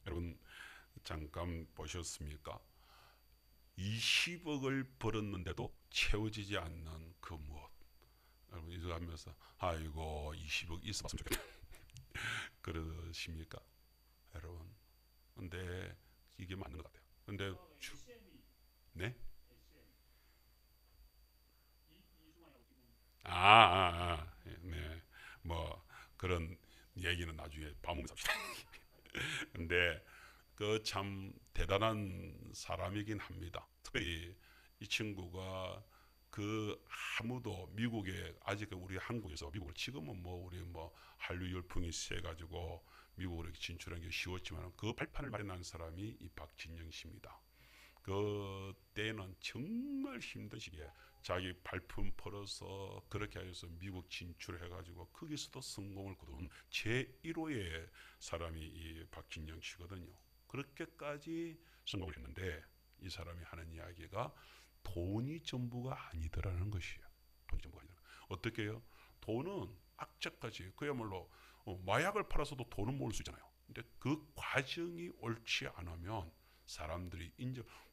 여러분 잠깐 보셨습니까? 20억을 벌었는데도 채워지지 않는 그 무엇. 여러분 이거 하면서 아이고 20억 있었으면 좋겠다 그러십니까? 여러분 근데 이게 맞는 것 같아요. 근데 네? 네. 뭐 그런 얘기는 나중에 밥 먹으면서 합시다. 근데 그 참 대단한 사람이긴 합니다. 특히 이 친구가 그 아무도 미국에 아직 우리 한국에서 미국을 지금은 뭐 우리 뭐 한류 열풍이 세가지고 미국으로 진출한 게 쉬웠지만 그 발판을 마련한 사람이 이 박진영 씨입니다. 그 때는 정말 힘든 시기에 자기 발품 벌어서 그렇게 해서 미국 진출해가지고 거기서도 성공을 거둔 제1호의 사람이 이 박진영 씨거든요. 그렇게까지 성공을 했는데 이 사람이 하는 이야기가 돈이 전부가 아니더라는 것이에요. 돈이 전부가 아니더라. 어떻게 해요? 돈은 악착같이 그야말로 마약을 팔아서도 돈은 모을 수 있잖아요. 근데 그 과정이 옳지 않으면 사람들이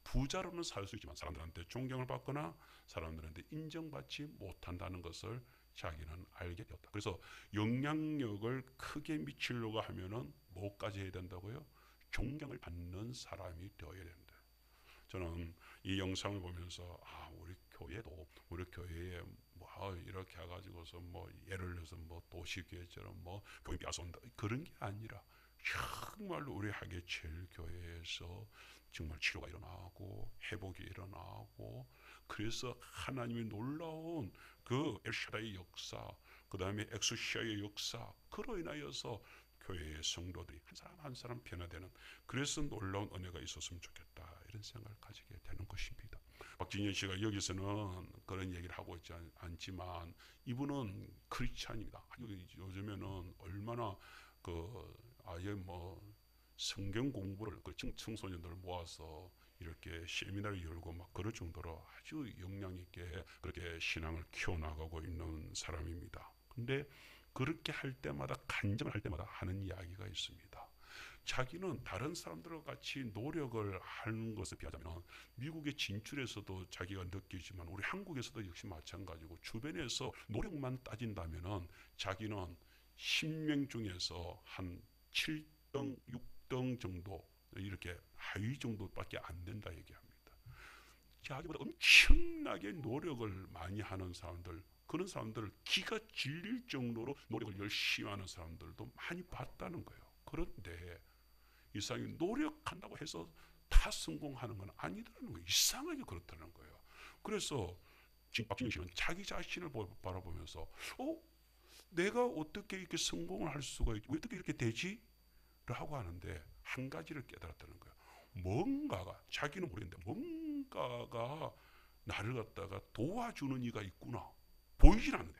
부자로는 살 수 있지만 사람들한테 존경을 받거나 사람들한테 인정받지 못한다는 것을 자기는 알게 되었다. 그래서 영향력을 크게 미치려고 하면은 뭐까지 해야 된다고요? 존경을 받는 사람이 되어야 된다. 저는 이 영상을 보면서 우리 교회도 우리 교회에 뭐 이렇게 해가지고서 뭐 예를 들어서 뭐 도시교회처럼 뭐 교인이 와서 온다 그런 게 아니라 정말로 우리 하계제일교회에서 정말 치료가 일어나고 회복이 일어나고 그래서 하나님의 놀라운 그 엘샤다의 역사 그 다음에 엑소시아의 역사 그로 인하여서 교회의 성도들이 한 사람 한 사람 변화되는 그래서 놀라운 은혜가 있었으면 좋겠다 이런 생각을 가지게 되는 것입니다. 박진현 씨가 여기서는 그런 얘기를 하고 있지 않지만 이분은 크리스찬입니다. 요즘에는 얼마나 아예 뭐 성경 공부를 청소년들 모아서 이렇게 세미나를 열고 막 그럴 정도로 아주 역량 있게 그렇게 신앙을 키워나가고 있는 사람입니다. 근데 그렇게 할 때마다 간증을 할 때마다 하는 이야기가 있습니다. 자기는 다른 사람들과 같이 노력을 하는 것에 비하자면 미국에 진출해서도 자기가 느끼지만 우리 한국에서도 역시 마찬가지고 주변에서 노력만 따진다면 자기는 10명 중에서 한 7등, 6등 정도 이렇게 하위 정도밖에 안 된다 얘기합니다. 자기보다 엄청나게 노력을 많이 하는 사람들 그런 사람들을 기가 질릴 정도로 노력을 열심히 하는 사람들도 많이 봤다는 거예요. 그런데 이 사람이 노력한다고 해서 다 성공하는 건 아니더라는 거예요. 이상하게 그렇다는 거예요. 그래서 지금 박진영 씨는 자기 자신을 바라보면서 내가 어떻게 이렇게 성공을 할 수가 있지? 어떻게 이렇게 되지? 라고 하는데 한 가지를 깨달았다는 거예요. 뭔가가, 자기는 모르겠는데 뭔가가 나를 갖다가 도와주는 이가 있구나. 보이질 않는데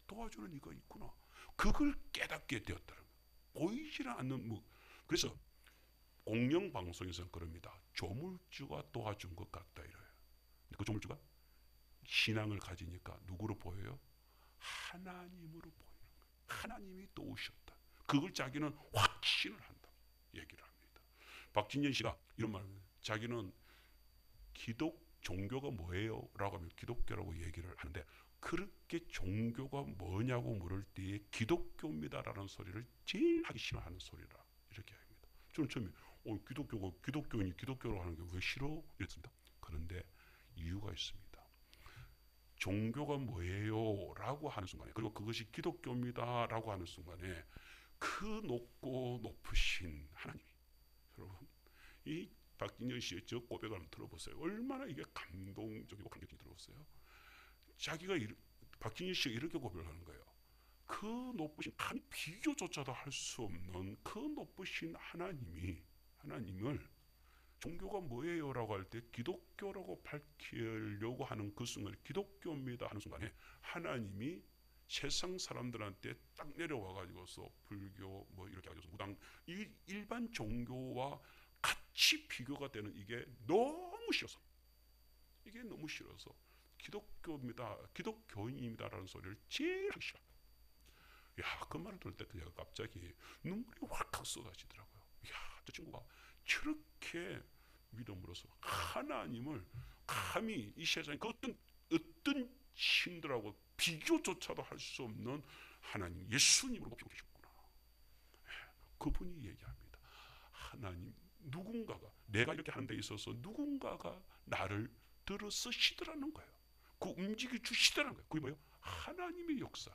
도와주는 이가 있구나. 그걸 깨닫게 되었다는 거예요. 보이질 않는 그래서 공영방송에서는 그럽니다. 조물주가 도와준 것 같다 이래요. 그 조물주가 신앙을 가지니까 누구로 보여요? 하나님으로 보이는 거예요. 하나님이 도우셨다. 그걸 자기는 확신을 한다 얘기를 합니다. 박진년 씨가 이런 말을 합니다. 자기는 종교가 뭐예요? 라고 하면 기독교라고 얘기를 하는데, 그렇게 종교가 뭐냐고 물을 때에 기독교입니다라는 소리를 제일 하기 싫어하는 소리라 이렇게 합니다. 저는 처음에 기독교인이 기독교라고 하는 게 왜 싫어? 이랬습니다. 그런데 이유가 있습니다. 종교가 뭐예요? 라고 하는 순간에, 그리고 그것이 기독교입니다 라고 하는 순간에 그 높고 높으신 하나님이, 여러분 이 박진영 씨의 저 고백을 한번 들어보세요. 얼마나 이게 감동적이고 감격적이 들어보세요. 박진영 씨가 이렇게 고백을 하는 거예요. 그 높으신, 한 비교조차도 할 수 없는 그 높으신 하나님을 종교가 뭐예요? 라고 할 때 기독교라고 밝히려고 하는 그 순간에, 기독교입니다 하는 순간에 하나님이 세상 사람들한테 딱 내려와 가지고서 불교 이렇게 가지고서 무당, 이 일반 종교와 같이 비교가 되는 이게 너무 싫어서 기독교입니다, 기독교인입니다라는 소리를 제일 하기 싫어요. 그 말을 들을 때 제가 갑자기 눈물이 확 쏟아지더라고요. 저 친구가 저렇게 믿음으로써 하나님을 감히 이 세상에 그 어떤 신들하고 비교조차도 할 수 없는 하나님, 예수님으로 보고 계셨구나. 그분이 얘기합니다. 하나님, 누군가가, 내가 이렇게 하는 데 있어서 누군가가 나를 들어 쓰시더라는 거예요. 그 움직여 주시더라는 거예요. 그게 뭐예요? 하나님의 역사.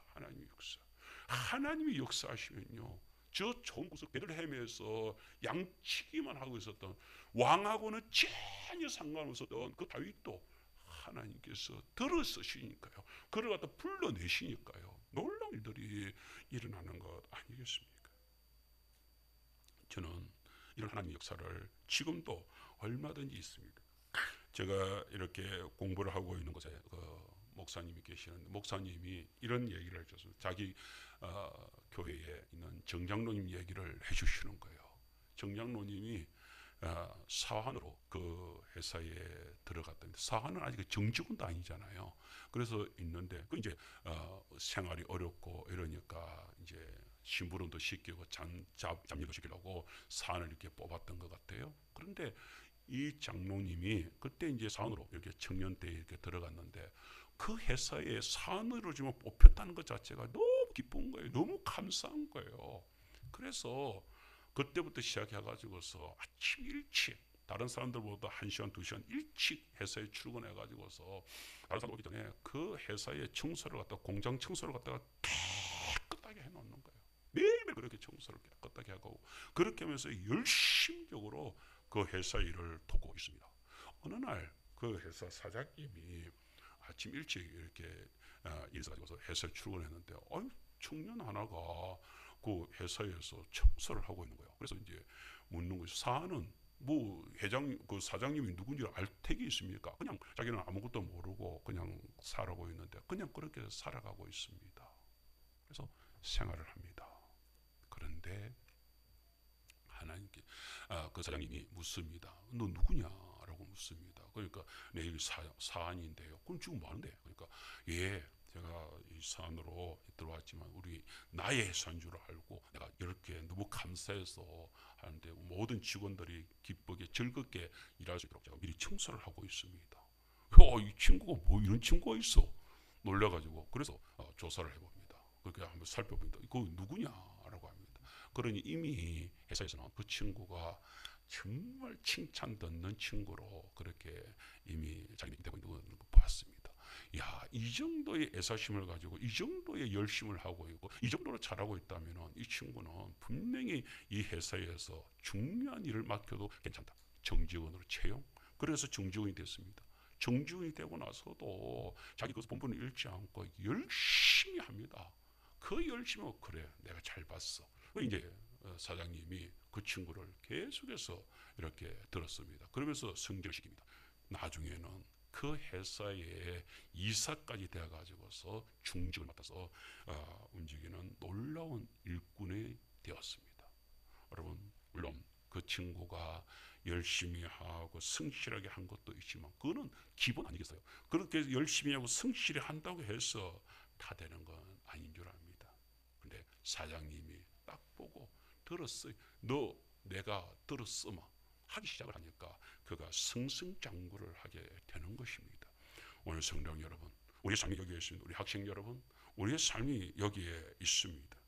하나님이 역사하시면요, 저 좋은 구석 베들레헴에서 양치기만 하고 있었던, 왕하고는 전혀 상관없었던 그 다윗도 하나님께서 들어 쓰시니까요, 그를 갖다 불러내시니까요, 놀라운 일들이 일어나는 것 아니겠습니까? 저는 이런 하나님의 역사를 지금도 얼마든지 있습니다. 제가 이렇게 공부를 하고 있는 곳에 목사님이 계시는데, 목사님이 이런 얘기를 해줬어요. 자기 교회에 있는 정장로님 얘기를 해주시는 거예요. 정장로님이 사환으로 그 회사에 들어갔던데, 사환은 아직 정직원도 아니잖아요. 그래서 있는데 이제 생활이 어렵고 이러니까 이제 심부름도 시키고 잡일도 시키려고 사환을 이렇게 뽑았던 것 같아요. 그런데 이 장로님이 그때 이제 사원으로 이렇게 청년대에 이렇게 들어갔는데, 그 회사에 사원으로 지금 뽑혔다는 것 자체가 너무 기쁜 거예요. 너무 감사한 거예요. 그래서 그때부터 시작해가지고서 아침 일찍, 다른 사람들보다 1시간, 2시간 일찍 회사에 출근해가지고서 다른 사람 오기 전에 그 회사의 청소를 갖다가, 공장 청소를 갖다가 깨끗하게 해놓는 거예요. 매일매일 그렇게 청소를 깨끗하게 하고, 그렇게 하면서 열심적으로 그 회사 일을 돕고 있습니다. 어느 날 그 회사 사장님이 아침 일찍 이렇게 일어나서 회사에 출근했는데, 청년 하나가 그 회사에서 청소를 하고 있는 거예요. 그래서 이제 묻는 거죠. 사는 그 사장님이 누군지 알 택이 있습니까? 그냥 자기는 아무것도 모르고 그냥 살아가고 있는데, 그냥 그렇게 살아가고 있습니다. 그래서 생활을 합니다. 그런데 하나님께 그 사장님이 묻습니다. 너 누구냐라고 묻습니다. 그러니까 내일 사안인데요. 그럼 지금 뭐 하는데? 그러니까 제가 이 사안으로 들어왔지만 나의 회사인 줄 알고 내가 이렇게 너무 감사해서 하는데, 모든 직원들이 기쁘게 즐겁게 일할 수 있도록 제가 미리 청소를 하고 있습니다. 이 친구가 이런 친구가 있어 놀래가지고, 그래서 조사를 해봅니다. 그렇게 한번 살펴봅니다. 그거 누구냐라고 합니다. 그러니 이미 회사에서는 그 친구가 정말 칭찬 듣는 친구로 그렇게 이미 자기가 되고 있는 걸 봤습니다. 야, 이 정도의 애사심을 가지고 이 정도의 열심을 하고 있고 이 정도로 잘하고 있다면 이 친구는 분명히 이 회사에서 중요한 일을 맡겨도 괜찮다. 정직원으로 채용. 그래서 정직원이 됐습니다. 정직원이 되고 나서도 자기 그 본분을 잃지 않고 열심히 합니다. 그 열심히 그래 내가 잘 봤어. 이제 사장님이 그 친구를 계속해서 이렇게 들었습니다. 그러면서 승진을 시킵니다. 나중에는 그 회사의 이사까지 되어가지고서 중직을 맡아서 움직이는 놀라운 일꾼이 되었습니다. 여러분 물론 그 친구가 열심히 하고 성실하게 한 것도 있지만 그거는 기본 아니겠어요? 그렇게 열심히 하고 성실히 한다고 해서 다 되는 건 아닌 줄 압니다. 근데 사장님이 딱 보고 들었어요. 너 내가 들었으면 하기 시작을 하니까 그가 승승장구를 하게 되는 것입니다. 오늘 성도 여러분, 우리 삶이 여기에 있습니다. 우리 학생 여러분, 우리의 삶이 여기에 있습니다.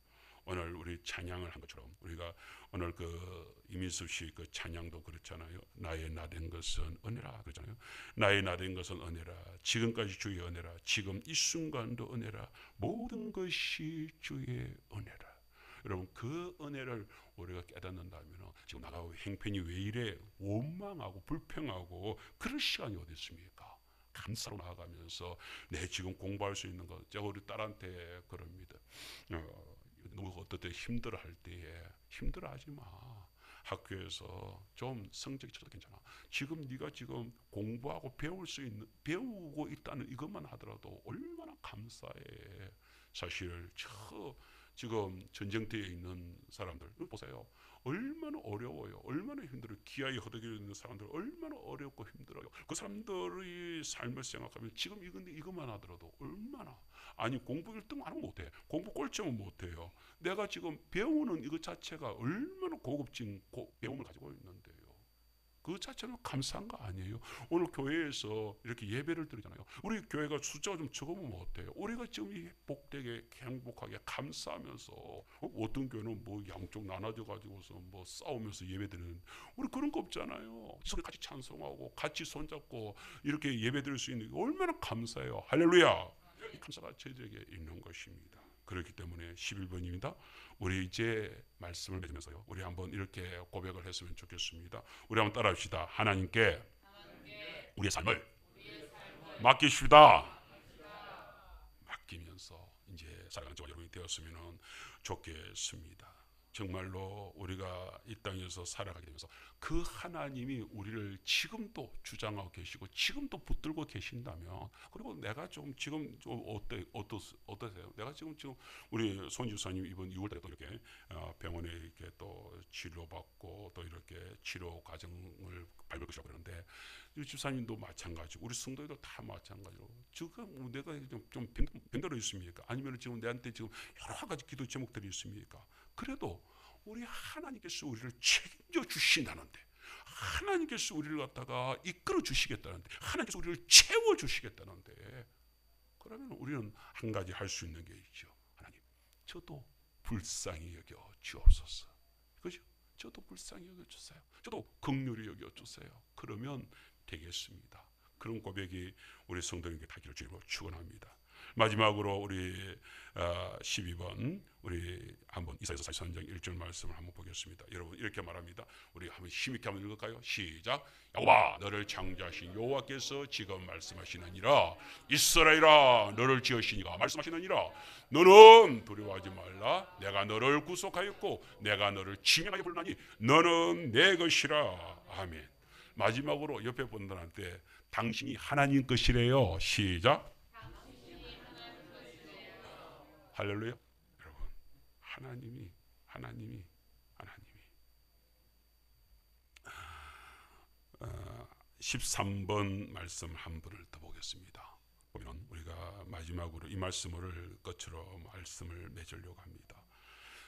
오늘 우리 찬양을 한 것처럼 우리가 오늘 그 이민수 씨 그 찬양도 그렇잖아요. 나의 나된 것은 은혜라 그러잖아요. 나의 나된 것은 은혜라. 지금까지 주의 은혜라. 지금 이 순간도 은혜라. 모든 것이 주의 은혜라. 여러분 그 은혜를 우리가 깨닫는다면 지금 나가고 행편이 왜 이래 원망하고 불평하고 그럴 시간이 어디 있습니까? 감사로 나아가면서 내 지금 공부할 수 있는 것 제가 우리 딸한테 그럽니다. 누구 어떨 때 힘들어할 때에 힘들어하지 마. 학교에서 좀 성적이 쳐도 괜찮아. 지금 네가 지금 공부하고 배우고 있다는 이것만 하더라도 얼마나 감사해. 사실 지금 전쟁터에 있는 사람들 보세요. 얼마나 어려워요. 얼마나 힘들어요. 기아에 허덕이고 있는 사람들 얼마나 어렵고 힘들어요. 그 사람들의 삶을 생각하면 지금 이것만 하더라도 얼마나 아니 공부 1등 안 하면 못해. 공부 꼴찌면 못해요. 내가 지금 배우는 이것 자체가 얼마나 고급진 배움을 가지고 있는데요. 그 자체는 감사한 거 아니에요. 오늘 교회에서 이렇게 예배를 드리잖아요. 우리 교회가 숫자가 좀 적으면 어때요? 우리가 지금 이 복되게 행복하게 감사하면서 어떤 교회는 뭐 양쪽 나눠져 가지고서 뭐 싸우면서 예배 드리는 우리 그런 거 없잖아요. 서로 같이 찬송하고 같이 손잡고 이렇게 예배 드릴 수 있는 게 얼마나 감사해요. 할렐루야. 이 감사가 저에게 있는 것입니다. 그렇기 때문에 11번입니다. 우리 이제 말씀을 맺으면서요. 우리 한번 이렇게 고백을 했으면 좋겠습니다. 우리 한번 따라합시다. 하나님께 우리의 삶을 맡기십시다. 맡기면서 이제 살아가는 저와 여러분이 되었으면 좋겠습니다. 정말로 우리가 이 땅에서 살아가게 되면서 그 하나님이 우리를 지금도 주장하고 계시고 지금도 붙들고 계신다면 그리고 내가 지금 좀 어떠세요? 내가 지금 우리 손 주사님 이번 6월달에 또 이렇게 병원에 이렇게 또 치료받고 또 이렇게 치료 과정을 밟을 것이라고 그러는데 이 주사님도 마찬가지고 우리 성도들도 다 마찬가지로 지금 내가 좀 병들어 있습니까? 아니면 지금 내한테 지금 여러 가지 기도 제목들이 있습니까? 그래도 우리 하나님께서 우리를 책임져 주신다는데 하나님께서 우리를 갖다가 이끌어 주시겠다는데 하나님께서 우리를 채워 주시겠다는데 그러면 우리는 한 가지 할 수 있는 게 있죠. 하나님 저도 불쌍히 여겨 주옵소서. 그죠? 저도 불쌍히 여겨 주세요. 저도 긍휼히 여겨 주세요. 그러면 되겠습니다. 그런 고백이 우리 성도님께 다기를 주님으로 축원합니다. 마지막으로 우리 12번 우리 한번 이사야서 43장 1절 말씀을 한번 보겠습니다. 여러분 이렇게 말합니다. 우리 한번 힘있게 한번 읽을까요? 시작. 여호와 너를 창조하신 여호와께서 지금 말씀하시느니라. 이스라엘아 너를 지으시니가 말씀하시느니라. 너는 두려워하지 말라. 내가 너를 구속하였고 내가 너를 징명하여 부르나니 너는 내 것이라. 아멘. 마지막으로 옆에 분들한테 당신이 하나님 것이래요. 시작. 할렐루야. 여러분 하나님이 13번 말씀 한 분을 더 보겠습니다. 보면 우리가 마지막으로 이 말씀을 끝으로 말씀을 맺으려고 합니다.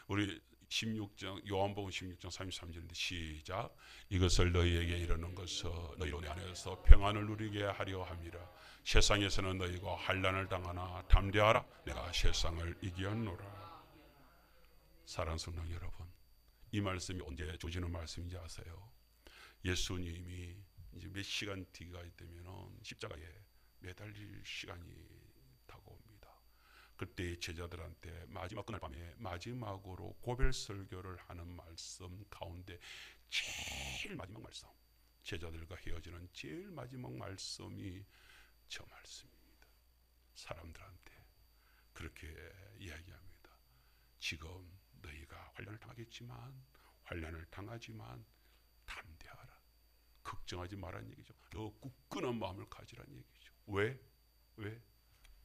우리 16장 요한복음 16장 33절인데 시작. 이것을 너희에게 이르는 것은 너희로 내 안에서 평안을 누리게 하려 함이라. 세상에서는 너희가 환난을 당하나 담대하라. 내가 세상을 이겼노라. 사랑하는 성도 여러분, 이 말씀이 언제 주시는 말씀인지 아세요? 예수님이 이제 몇 시간 뒤가 되면 십자가에 매달릴 시간이 다가옵니다. 그때 제자들한테 마지막 그날 밤에 마지막으로 고별 설교를 하는 말씀 가운데 제일 마지막 말씀, 제자들과 헤어지는 제일 마지막 말씀이 저 말씀입니다. 사람들한테 그렇게 이야기합니다. 지금 너희가 환난을 당하겠지만, 환난을 당하지만 담대하라. 걱정하지 말라는 얘기죠. 너 굳건한 마음을 가지라는 얘기죠. 왜?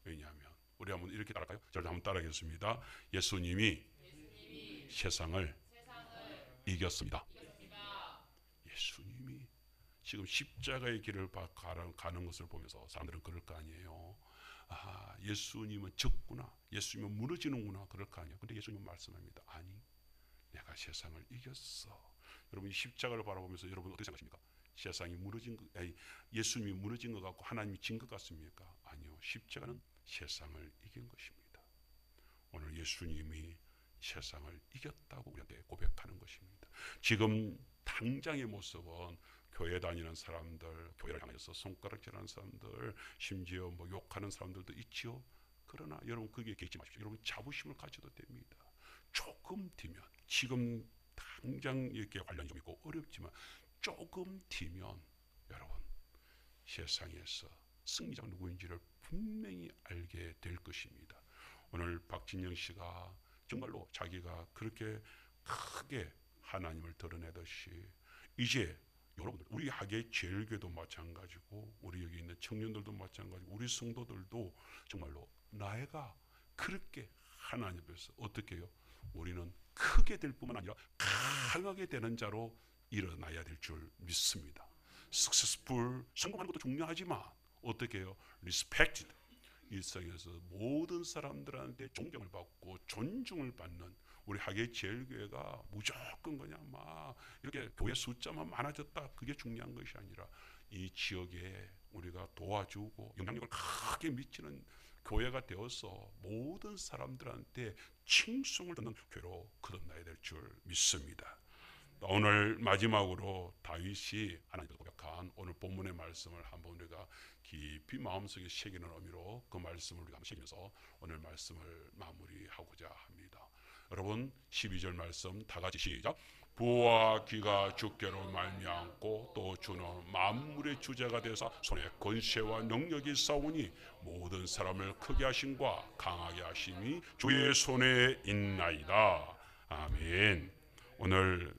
왜냐하면 우리 한번 이렇게 따라갈까요? 저를 한번 따라하겠습니다. 예수님이 세상을 이겼습니다. 예수님이 지금 십자가의 길을 가는 것을 보면서 사람들은 그럴 거 아니에요. 아, 예수님은 졌구나, 예수님은 무너지는구나, 그럴 거 아니에요. 근데 예수님은 말씀합니다. 아니, 내가 세상을 이겼어. 여러분, 이 십자가를 바라보면서 여러분 어떻게 생각하십니까? 세상이 무너진 것, 아니, 예수님이 무너진 것 같고 하나님이 진 것 같습니까? 아니요, 십자가는 세상을 이긴 것입니다. 오늘 예수님이 세상을 이겼다고 우리한테 고백하는 것입니다. 지금 당장의 모습은 교회 다니는 사람들, 교회를 향해서 손가락질하는 사람들, 심지어 뭐 욕하는 사람들도 있지요. 그러나 여러분 거기에 계시지 마십시오. 여러분 자부심을 가져도 됩니다. 조금 뒤면, 지금 당장 이렇게 관련이 좀 있고 어렵지만 조금 뒤면 여러분 세상에서 승리자가 누구인지를 분명히 알게 될 것입니다. 오늘 박진영 씨가 정말로 자기가 그렇게 크게 하나님을 드러내듯이 이제 여러분들, 우리 학예 제일교회도 마찬가지고 우리 여기 있는 청년들도 마찬가지고 우리 성도들도 정말로 나이가 그렇게 하나님 앞에서 어떻게 해요? 우리는 크게 될 뿐만 아니라 강하게 되는 자로 일어나야 될 줄 믿습니다. successful, 성공하는 것도 중요하지만 어떻게 해요? respected, 일상에서 모든 사람들한테 존경을 받고 존중을 받는 우리 학예 제일교회가 무조건 그냥 막 이렇게 교회 숫자만 많아졌다, 그게 중요한 것이 아니라 이 지역에 우리가 도와주고 영향력을 크게 미치는 교회가 되어서 모든 사람들한테 칭송을 듣는 교회로 거듭나야 될 줄 믿습니다. 오늘 마지막으로 다윗이 하나님께 고백한 오늘 본문의 말씀을 한번 우리가 깊이 마음속에 새기는 의미로 그 말씀을 우리가 한번 새기면서 오늘 말씀을 마무리하고자 합니다. 여러분, 12절 말씀 다 같이 시작. 부와 귀가 주께로 말미암고 또 주는 만물의 주제가 되사 손에 권세와 능력이 싸우니 모든 사람을 크게 하심과 강하게 하심이 주의 손에 있나이다. 아멘. 오늘